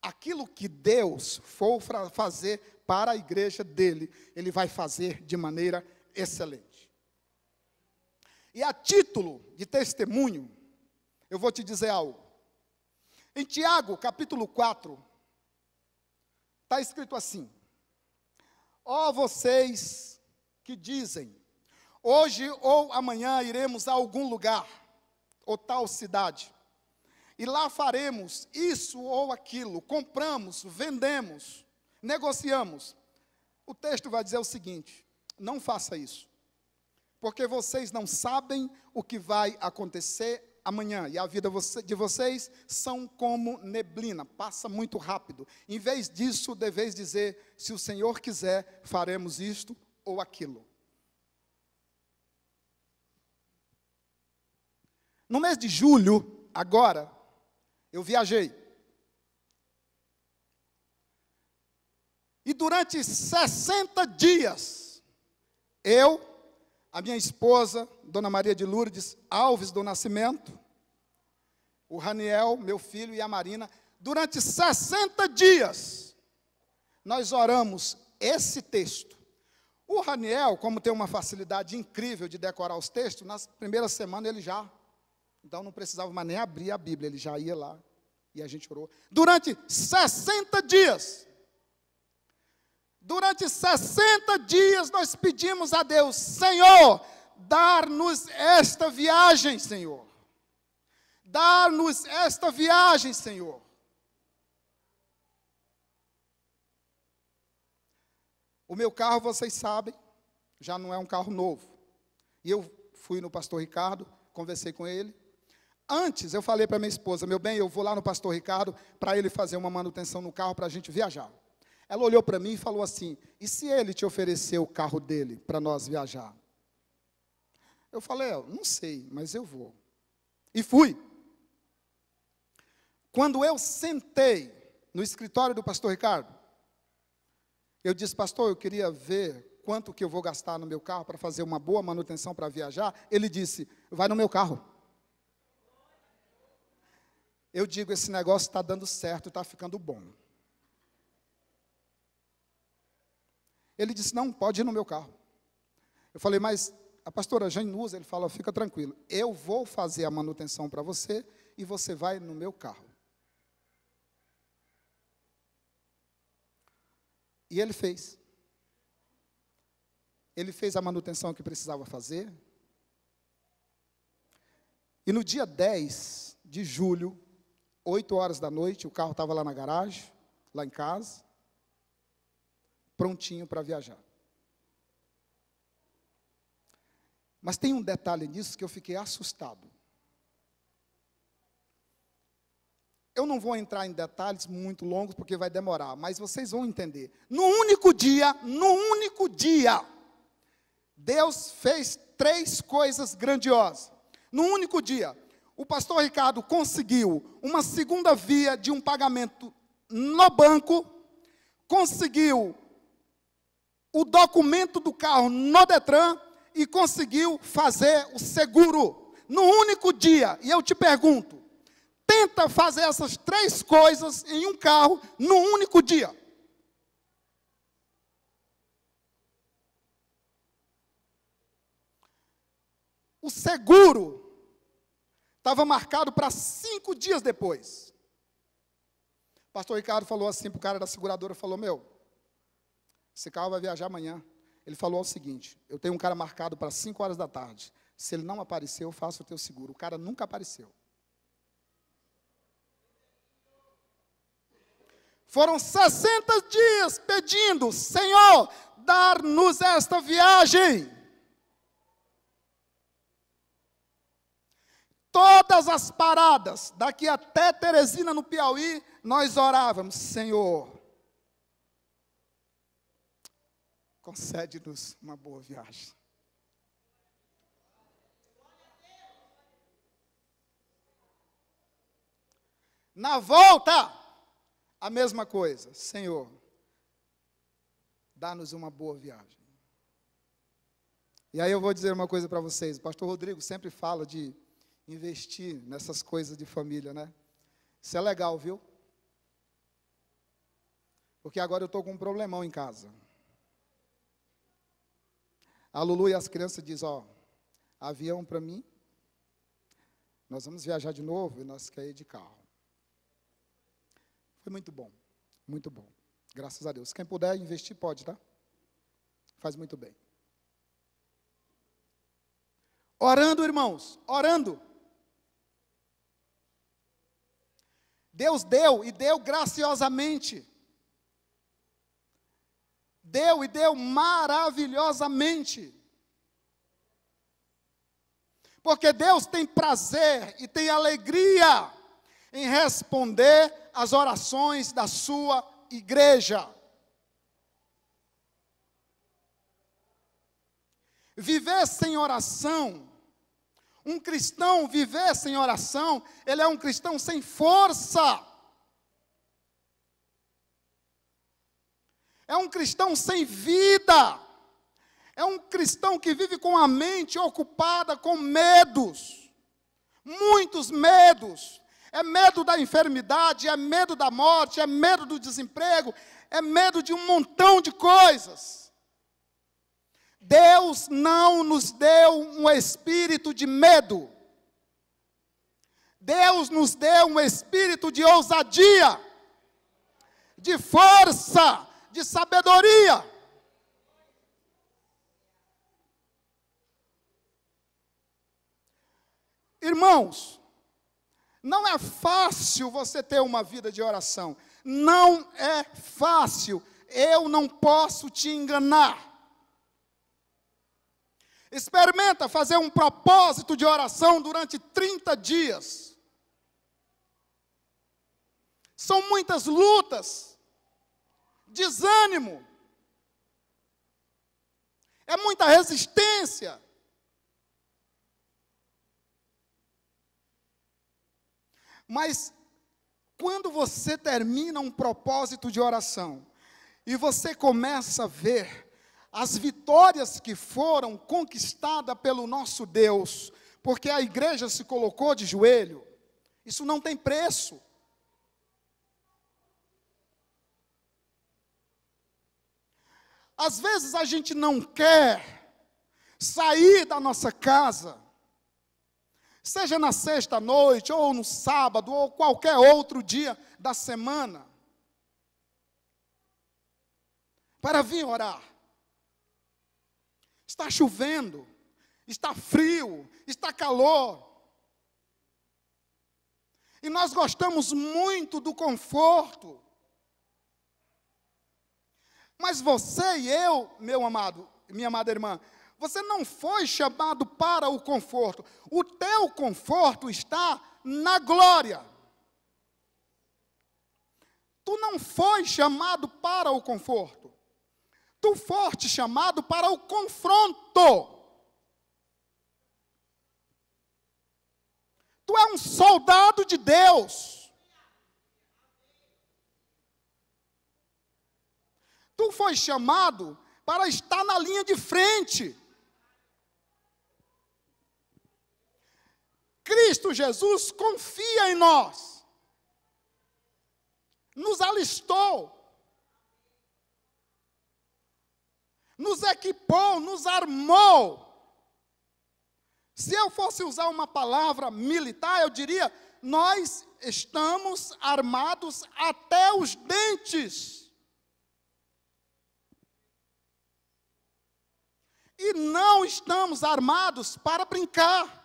aquilo que Deus for fazer para a igreja dele, Ele vai fazer de maneira excelente. E a título de testemunho, eu vou te dizer algo. Em Tiago, capítulo 4, está escrito assim: ó vocês que dizem, hoje ou amanhã iremos a algum lugar, ou tal cidade, e lá faremos isso ou aquilo, compramos, vendemos, negociamos. O texto vai dizer o seguinte: não faça isso, porque vocês não sabem o que vai acontecer amanhã, e a vida de vocês são como neblina, passa muito rápido. Em vez disso, deveis dizer: se o Senhor quiser, faremos isto ou aquilo. No mês de julho, agora, eu viajei. E durante 60 dias, eu, a minha esposa, Dona Maria de Lourdes Alves do Nascimento, o Raniel, meu filho, e a Marina, durante 60 dias, nós oramos esse texto. O Raniel, como tem uma facilidade incrível de decorar os textos, nas primeiras semanas ele já, então não precisava mais nem abrir a Bíblia, ele já ia lá e a gente orou. Durante 60 dias, nós pedimos a Deus: Senhor, dar-nos esta viagem, Senhor. Dar-nos esta viagem, Senhor. O meu carro, vocês sabem, já não é um carro novo. E eu fui no pastor Ricardo, conversei com ele. Antes, eu falei para minha esposa: meu bem, eu vou lá no pastor Ricardo para ele fazer uma manutenção no carro para a gente viajar. Ela olhou para mim e falou assim: e se ele te oferecer o carro dele para nós viajar? Eu falei: não sei, mas eu vou. E fui. Quando eu sentei no escritório do pastor Ricardo, eu disse: pastor, eu queria ver quanto que eu vou gastar no meu carro para fazer uma boa manutenção para viajar. Ele disse: vai no meu carro. Eu digo: esse negócio está dando certo, está ficando bom. Ele disse: não, pode ir no meu carro. Eu falei: mas a pastora Jane usa. Ele fala: fica tranquilo, eu vou fazer a manutenção para você e você vai no meu carro. E ele fez. Ele fez a manutenção que precisava fazer. E no dia 10 de julho, 8 horas da noite, o carro estava lá na garagem, lá em casa, prontinho para viajar. Mas tem um detalhe nisso que eu fiquei assustado. Eu não vou entrar em detalhes muito longos, porque vai demorar, mas vocês vão entender. No único dia, Deus fez 3 coisas grandiosas. No único dia, o pastor Ricardo conseguiu uma segunda via de um pagamento no banco, conseguiu o documento do carro no Detran e conseguiu fazer o seguro. No único dia. E eu te pergunto, tenta fazer essas 3 coisas em um carro, num único dia. O seguro estava marcado para 5 dias depois. O pastor Ricardo falou assim para o cara da seguradora, falou: meu, esse carro vai viajar amanhã. Ele falou o seguinte: eu tenho um cara marcado para 5 horas da tarde. Se ele não aparecer, eu faço o teu seguro. O cara nunca apareceu. Foram 60 dias pedindo: Senhor, dar-nos esta viagem. Todas as paradas, daqui até Teresina, no Piauí, nós orávamos: Senhor, concede-nos uma boa viagem. Na volta, a mesma coisa: Senhor, dá-nos uma boa viagem. E aí eu vou dizer uma coisa para vocês. O pastor Rodrigo sempre fala de investir nessas coisas de família, né? Isso é legal, viu? Porque agora eu estou com um problemão em casa. A Lulu e as crianças dizem: ó, avião para mim, nós vamos viajar de novo e nós queremos ir de carro. Foi muito bom, graças a Deus. Quem puder investir pode, tá? Faz muito bem. Orando, irmãos, orando. Deus deu, e deu graciosamente. Deu, e deu maravilhosamente. Porque Deus tem prazer e tem alegria em responder às orações da sua igreja. Viver sem oração, um cristão viver sem oração, ele é um cristão sem força. é um cristão sem vida, é um cristão que vive com a mente ocupada com medos, muitos medos. É medo da enfermidade, é medo da morte, é medo do desemprego, é medo de um montão de coisas. Deus não nos deu um espírito de medo. Deus nos deu um espírito de ousadia, de força, de sabedoria. Irmãos, não é fácil você ter uma vida de oração. Não é fácil. Eu não posso te enganar. Experimenta fazer um propósito de oração durante 30 dias. São muitas lutas, desânimo, é muita resistência. Mas quando você termina um propósito de oração e você começa a ver as vitórias que foram conquistadas pelo nosso Deus, porque a igreja se colocou de joelho, isso não tem preço. Às vezes a gente não quer sair da nossa casa, seja na sexta-noite, ou no sábado, ou qualquer outro dia da semana, para vir orar. Está chovendo, está frio, está calor. E nós gostamos muito do conforto. Mas você e eu, meu amado, minha amada irmã, você não foi chamado para o conforto. O teu conforto está na glória. Tu não foi chamado para o conforto. Tu foste chamado para o confronto. Tu é um soldado de Deus. Tu foi chamado para estar na linha de frente. Cristo Jesus confia em nós, nos alistou, nos equipou, nos armou. Se eu fosse usar uma palavra militar, eu diria: nós estamos armados até os dentes. E não estamos armados para brincar.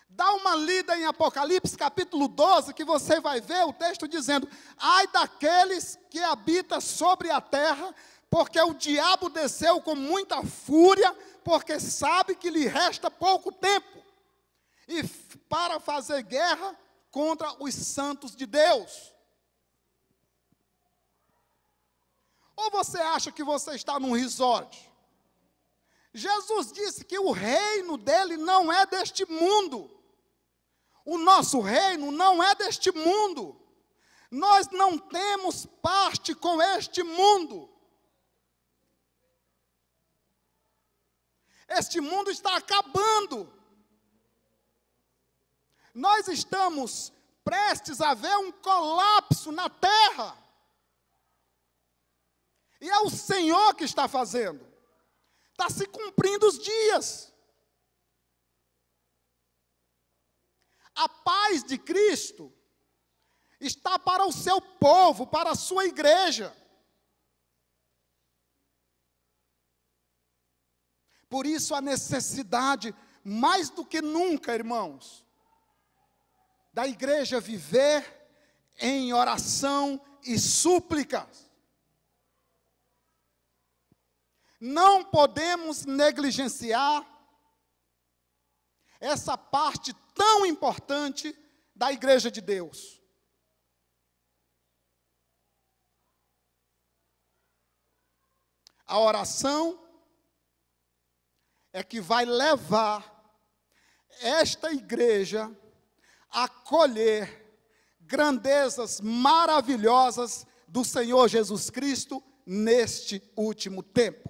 Dá uma lida em Apocalipse capítulo 12, que você vai ver o texto dizendo: ai daqueles que habitam sobre a terra, porque o diabo desceu com muita fúria, porque sabe que lhe resta pouco tempo, e para fazer guerra contra os santos de Deus. Ou você acha que você está num resort? Jesus disse que o reino dele não é deste mundo. O nosso reino não é deste mundo. Nós não temos parte com este mundo. Este mundo está acabando. Nós estamos prestes a ver um colapso na terra. E é o Senhor que está fazendo. Está se cumprindo os dias. A paz de Cristo está para o seu povo, para a sua igreja. Por isso a necessidade, mais do que nunca, irmãos, da igreja viver em oração e súplicas. Não podemos negligenciar essa parte tão importante da igreja de Deus. A oração é que vai levar esta igreja a colher grandezas maravilhosas do Senhor Jesus Cristo neste último tempo.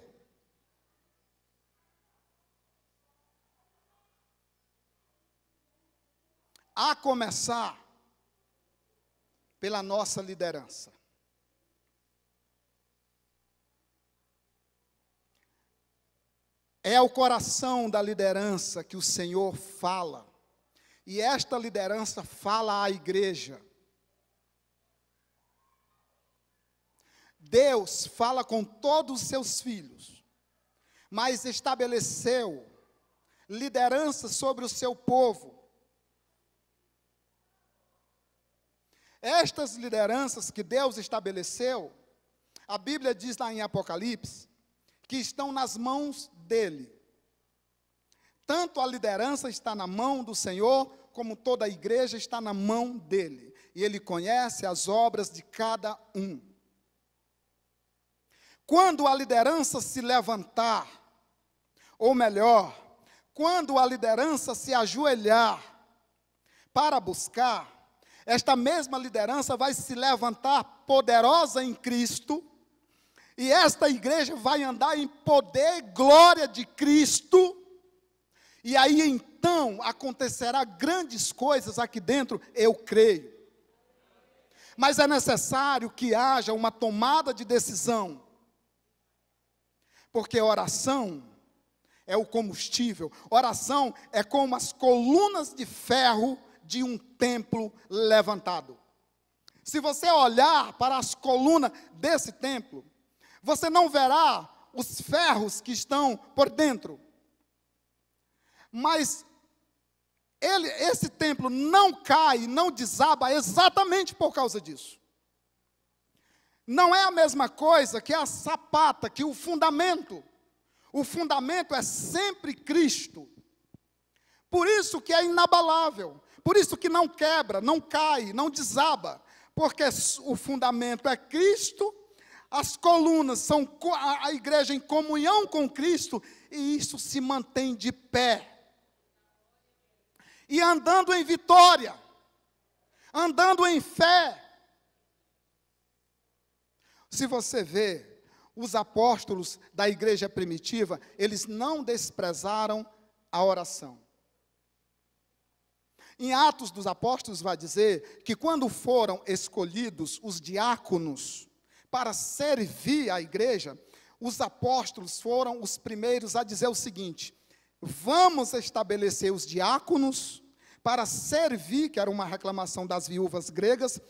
A começar pela nossa liderança. É o coração da liderança que o Senhor fala, e esta liderança fala à igreja. Deus fala com todos os seus filhos, mas estabeleceu liderança sobre o seu povo. Estas lideranças que Deus estabeleceu, a Bíblia diz lá em Apocalipse, que estão nas mãos dele. Tanto a liderança está na mão do Senhor, como toda a igreja está na mão dele. E ele conhece as obras de cada um. Quando a liderança se levantar, ou melhor, quando a liderança se ajoelhar para buscar, esta mesma liderança vai se levantar poderosa em Cristo, e esta igreja vai andar em poder e glória de Cristo, e aí então acontecerá grandes coisas aqui dentro, eu creio. Mas é necessário que haja uma tomada de decisão, porque oração é o combustível, oração é como as colunas de ferro de um templo levantado. Se você olhar para as colunas desse templo, você não verá os ferros que estão por dentro. Mas esse templo não cai, não desaba exatamente por causa disso. Não é a mesma coisa que a sapata, que o fundamento. O fundamento é sempre Cristo. Por isso que é inabalável. Por isso que não quebra, não cai, não desaba. Porque o fundamento é Cristo. As colunas são a igreja em comunhão com Cristo, e isso se mantém de pé. E andando em vitória, andando em fé. Se você vê, os apóstolos da igreja primitiva, eles não desprezaram a oração. Em Atos dos Apóstolos vai dizer que quando foram escolhidos os diáconos para servir a igreja, os apóstolos foram os primeiros a dizer o seguinte: vamos estabelecer os diáconos para servir, que era uma reclamação das viúvas gregas,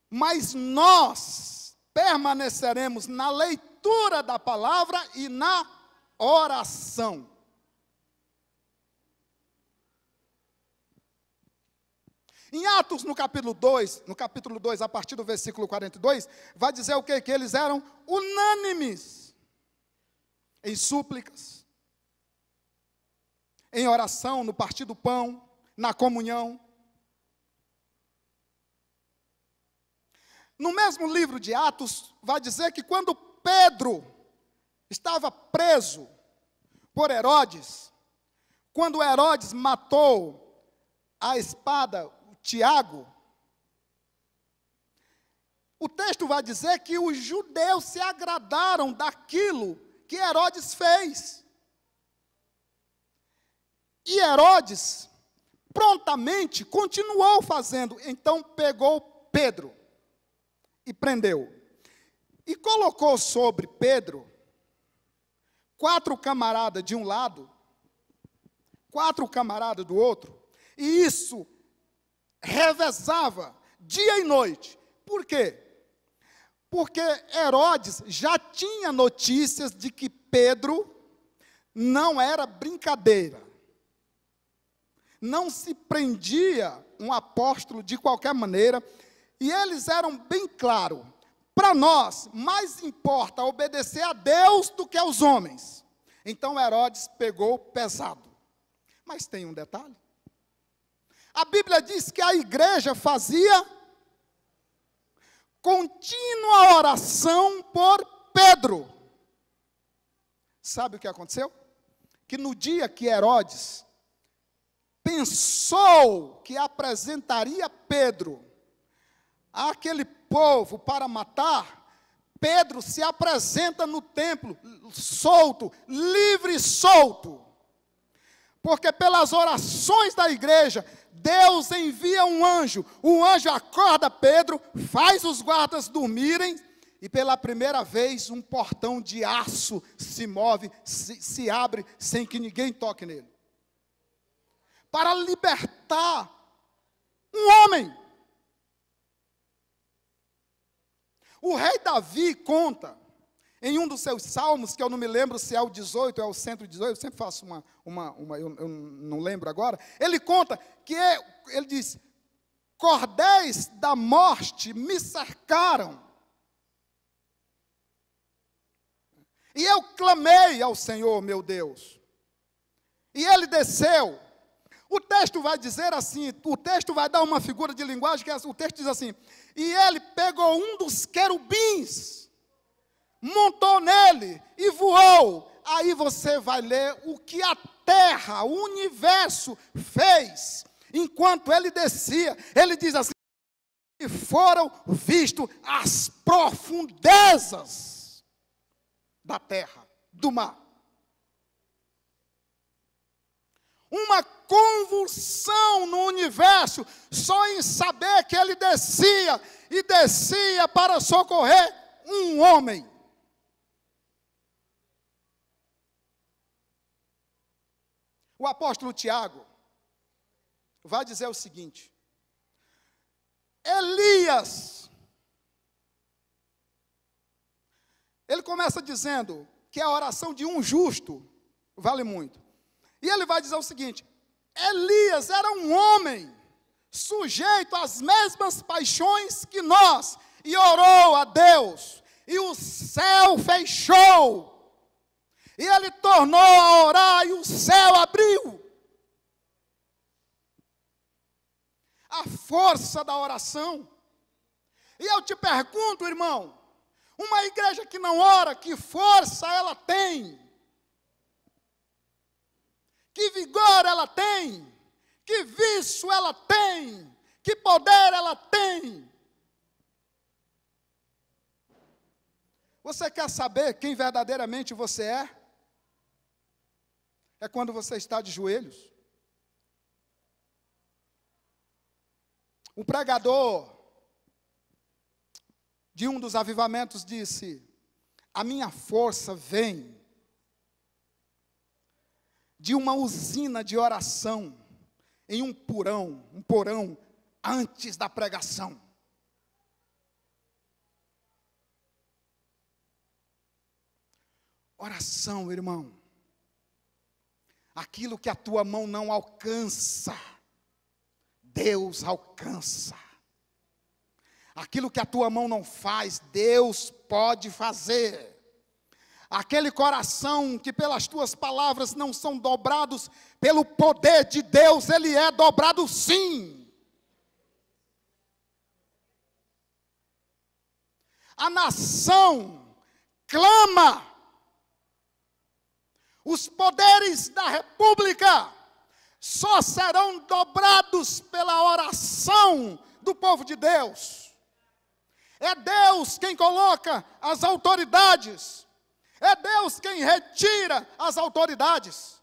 mas nós permaneceremos na leitura da palavra e na oração. Em Atos, no capítulo 2, a partir do versículo 42, vai dizer o quê? Que eles eram unânimes em súplicas, em oração, no partir do pão, na comunhão. No mesmo livro de Atos, vai dizer que quando Pedro estava preso por Herodes, quando Herodes matou a espada Tiago, o texto vai dizer que os judeus se agradaram daquilo que Herodes fez. E Herodes prontamente continuou fazendo. Então pegou Pedro e prendeu. E colocou sobre Pedro 4 camaradas de um lado, 4 camaradas do outro, e isso revezava dia e noite. Por quê? Porque Herodes já tinha notícias de que Pedro não era brincadeira. Não se prendia um apóstolo de qualquer maneira, e eles eram bem claros: para nós, mais importa obedecer a Deus do que aos homens. Então Herodes pegou pesado. Mas tem um detalhe. A Bíblia diz que a igreja fazia contínua oração por Pedro. Sabe o que aconteceu? Que no dia que Herodes pensou que apresentaria Pedro àquele povo para matar, Pedro se apresenta no templo, solto, livre e solto. Porque pelas orações da igreja, Deus envia um anjo. O anjo acorda Pedro, faz os guardas dormirem, e pela primeira vez um portão de aço se move, se abre, sem que ninguém toque nele. Para libertar um homem. O rei Davi conta, em um dos seus salmos, que eu não me lembro se é o 18 ou é o 118, eu sempre faço eu não lembro agora. Ele conta que ele diz: cordéis da morte me cercaram, e eu clamei ao Senhor, meu Deus, e ele desceu. O texto vai dizer assim, o texto vai dar uma figura de linguagem, o texto diz assim: e ele pegou um dos querubins, montou nele e voou. Aí você vai ler o que a terra, o universo fez, enquanto ele descia. Ele diz assim: e foram vistos as profundezas da terra, do mar. Uma convulsão no universo, só em saber que ele descia, e descia para socorrer um homem. O apóstolo Tiago vai dizer o seguinte: Elias, ele começa dizendo que a oração de um justo vale muito. E ele vai dizer o seguinte: Elias era um homem sujeito às mesmas paixões que nós, e orou a Deus, e o céu fechou, e ele tornou a orar, e o céu abriu. A força da oração. E eu te pergunto, irmão, uma igreja que não ora, que força ela tem? Que vigor ela tem? Que vício ela tem? Que poder ela tem? Você quer saber quem verdadeiramente você é? É quando você está de joelhos. Um pregador de um dos avivamentos disse: a minha força vem de uma usina de oração em um porão antes da pregação. Oração, irmão. Aquilo que a tua mão não alcança, Deus alcança. Aquilo que a tua mão não faz, Deus pode fazer. Aquele coração que pelas tuas palavras não são dobrados, pelo poder de Deus, ele é dobrado sim. A nação clama. Os poderes da república só serão dobrados pela oração do povo de Deus. É Deus quem coloca as autoridades. É Deus quem retira as autoridades.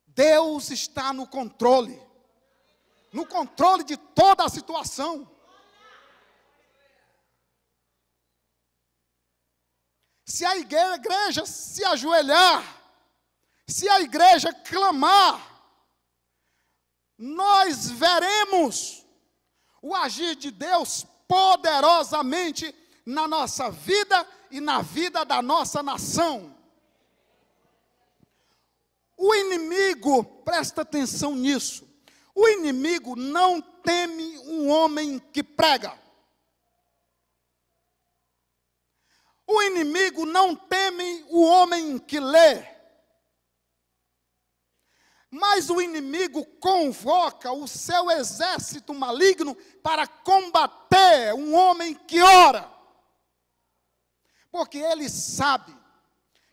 Deus está no controle de toda a situação. Se a igreja se ajoelhar, se a igreja clamar, nós veremos o agir de Deus poderosamente na nossa vida e na vida da nossa nação. O inimigo, presta atenção nisso, o inimigo não teme um homem que prega. O inimigo não teme o homem que lê. Mas o inimigo convoca o seu exército maligno para combater um homem que ora. Porque ele sabe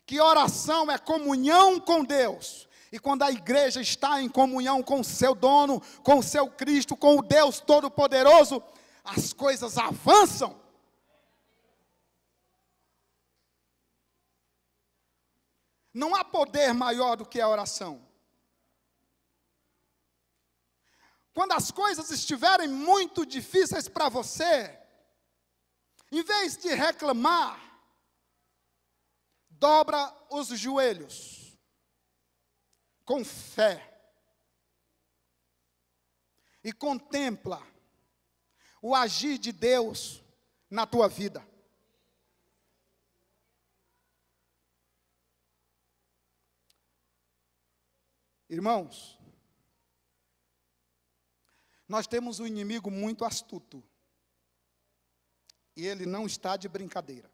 que oração é comunhão com Deus. E quando a igreja está em comunhão com o seu dono, com o seu Cristo, com o Deus Todo-Poderoso, as coisas avançam. Não há poder maior do que a oração. Quando as coisas estiverem muito difíceis para você, em vez de reclamar, dobra os joelhos, com fé, e contempla o agir de Deus na tua vida. Irmãos, nós temos um inimigo muito astuto, e ele não está de brincadeira.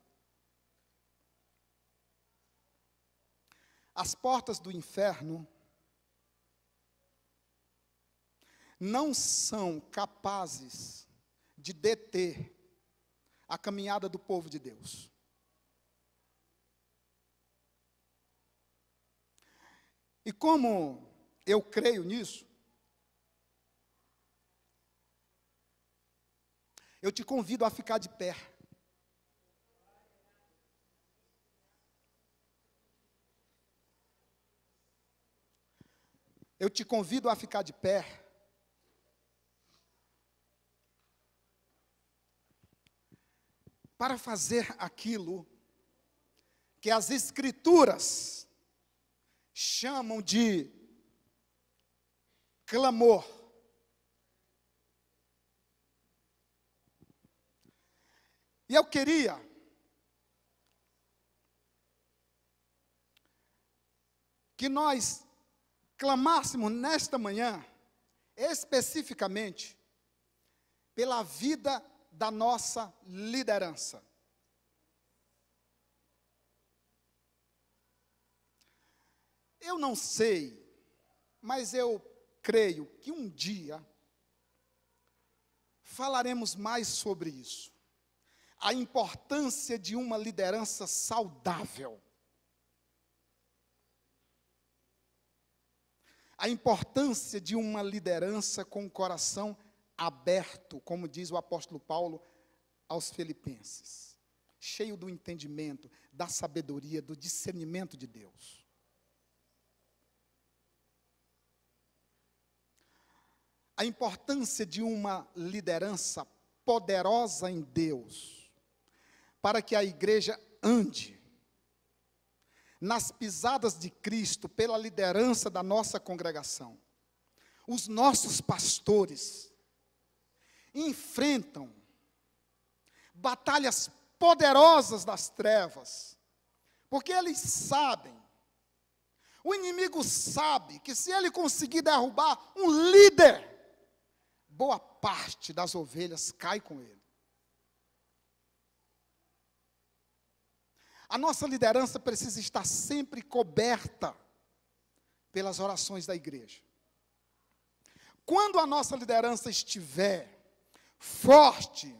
As portas do inferno não são capazes de deter a caminhada do povo de Deus. E como eu creio nisso, eu te convido a ficar de pé. Eu te convido a ficar de pé. Para fazer aquilo que as Escrituras chamam de clamor. E eu queria que nós clamássemos nesta manhã, especificamente, pela vida da nossa liderança. Eu não sei, mas eu creio que um dia falaremos mais sobre isso. A importância de uma liderança saudável. A importância de uma liderança com o coração aberto, como diz o apóstolo Paulo aos Filipenses, cheio do entendimento, da sabedoria, do discernimento de Deus. A importância de uma liderança poderosa em Deus, para que a igreja ande nas pisadas de Cristo pela liderança da nossa congregação. Os nossos pastores enfrentam batalhas poderosas das trevas, porque eles sabem, o inimigo sabe que se ele conseguir derrubar um líder, boa parte das ovelhas cai com ele. A nossa liderança precisa estar sempre coberta pelas orações da igreja. Quando a nossa liderança estiver forte,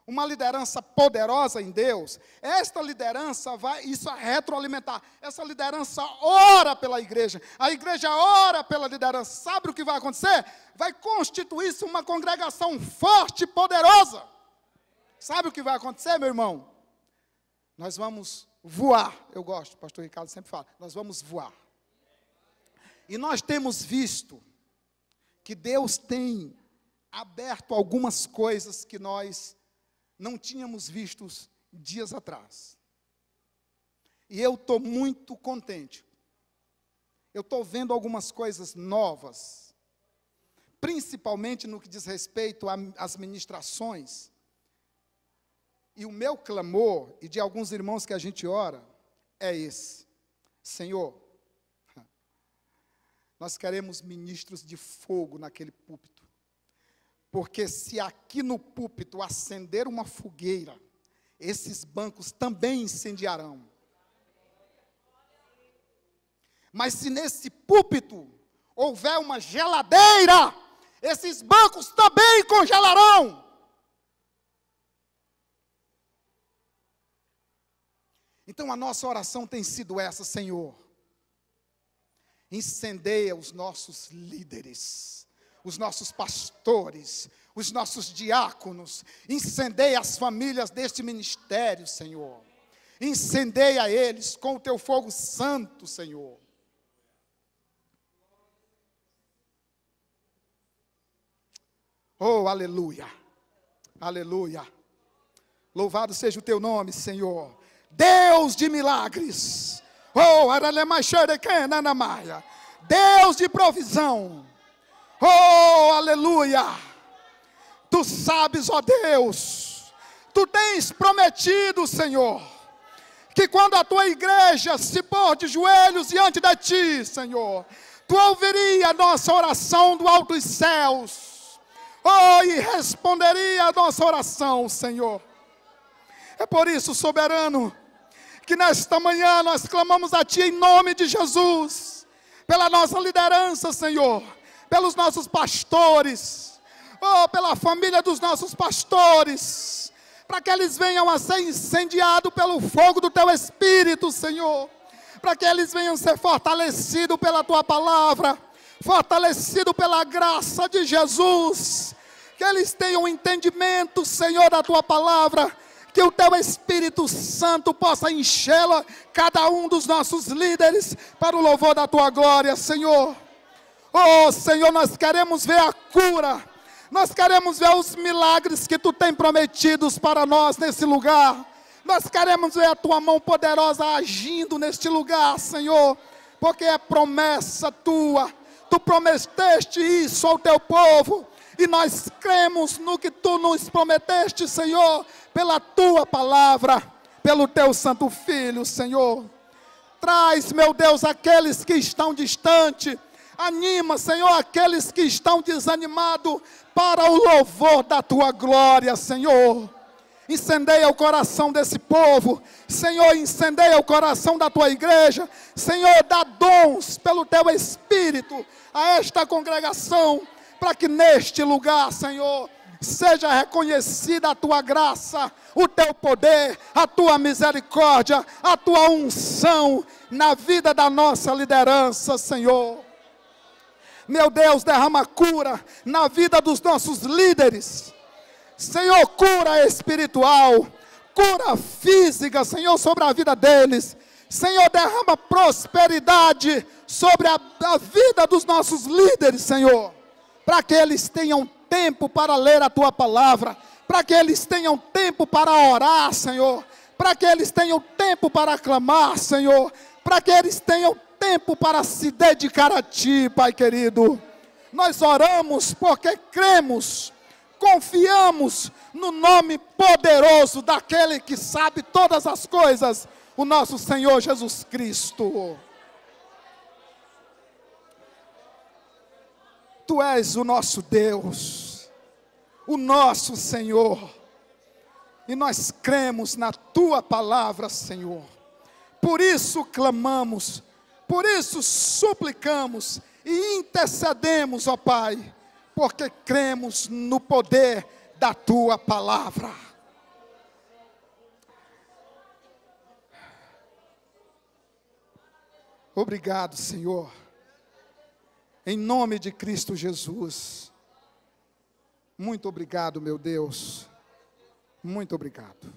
uma liderança poderosa em Deus, esta liderança vai, isso a retroalimentar, essa liderança ora pela igreja, a igreja ora pela liderança, sabe o que vai acontecer? Vai constituir-se uma congregação forte e poderosa. Sabe o que vai acontecer, meu irmão? Nós vamos voar, eu gosto, o pastor Ricardo sempre fala, nós vamos voar. E nós temos visto que Deus tem aberto algumas coisas que nós não tínhamos vistos dias atrás. E eu estou muito contente. Eu estou vendo algumas coisas novas, principalmente no que diz respeito às ministrações. E o meu clamor, e de alguns irmãos que a gente ora, é esse: Senhor, nós queremos ministros de fogo naquele púlpito. Porque se aqui no púlpito acender uma fogueira, esses bancos também incendiarão. Mas se nesse púlpito houver uma geladeira, esses bancos também congelarão. Então a nossa oração tem sido essa: Senhor, incendeia os nossos líderes, os nossos pastores, os nossos diáconos, incendeia as famílias deste ministério, Senhor. Incendeia eles com o teu fogo santo, Senhor. Oh, aleluia, aleluia. Louvado seja o teu nome, Senhor. Deus de milagres. Oh, Deus de provisão. Oh, aleluia. Tu sabes, ó Deus, tu tens prometido, Senhor, que quando a tua igreja se pôr de joelhos diante de ti, Senhor, tu ouviria a nossa oração do alto dos céus. Oh, e responderia a nossa oração, Senhor. É por isso, soberano, que nesta manhã nós clamamos a ti em nome de Jesus, pela nossa liderança, Senhor, pelos nossos pastores, oh, pela família dos nossos pastores, para que eles venham a ser incendiados pelo fogo do teu Espírito, Senhor, para que eles venham ser fortalecidos pela tua palavra, fortalecidos pela graça de Jesus, que eles tenham entendimento, Senhor, da tua palavra, que o teu Espírito Santo possa enchê-la, cada um dos nossos líderes, para o louvor da tua glória, Senhor. Oh, Senhor, nós queremos ver a cura, nós queremos ver os milagres que tu tem prometidos para nós nesse lugar. Nós queremos ver a tua mão poderosa agindo neste lugar, Senhor, porque é promessa tua. Tu prometeste isso ao teu povo, e nós cremos no que tu nos prometeste, Senhor, pela tua palavra, pelo teu santo Filho, Senhor. Traz, meu Deus, aqueles que estão distantes. Anima, Senhor, aqueles que estão desanimados para o louvor da tua glória, Senhor. Incendeia o coração desse povo, Senhor, incendeia o coração da tua igreja, Senhor, dá dons pelo teu Espírito a esta congregação, para que neste lugar, Senhor, seja reconhecida a tua graça, o teu poder, a tua misericórdia, a tua unção na vida da nossa liderança, Senhor. Meu Deus, derrama cura na vida dos nossos líderes. Senhor, cura espiritual, cura física, Senhor, sobre a vida deles. Senhor, derrama prosperidade sobre a vida dos nossos líderes, Senhor, para que eles tenham tempo para ler a tua palavra, para que eles tenham tempo para orar, Senhor, para que eles tenham tempo para clamar, Senhor, para que eles tenham tempo para se dedicar a ti, Pai querido. Nós oramos porque cremos, confiamos no nome poderoso daquele que sabe todas as coisas, o nosso Senhor Jesus Cristo. Tu és o nosso Deus, o nosso Senhor, e nós cremos na tua palavra, Senhor. Por isso clamamos, por isso suplicamos e intercedemos, ó Pai, porque cremos no poder da tua palavra. Obrigado, Senhor, em nome de Cristo Jesus. Muito obrigado, meu Deus, muito obrigado.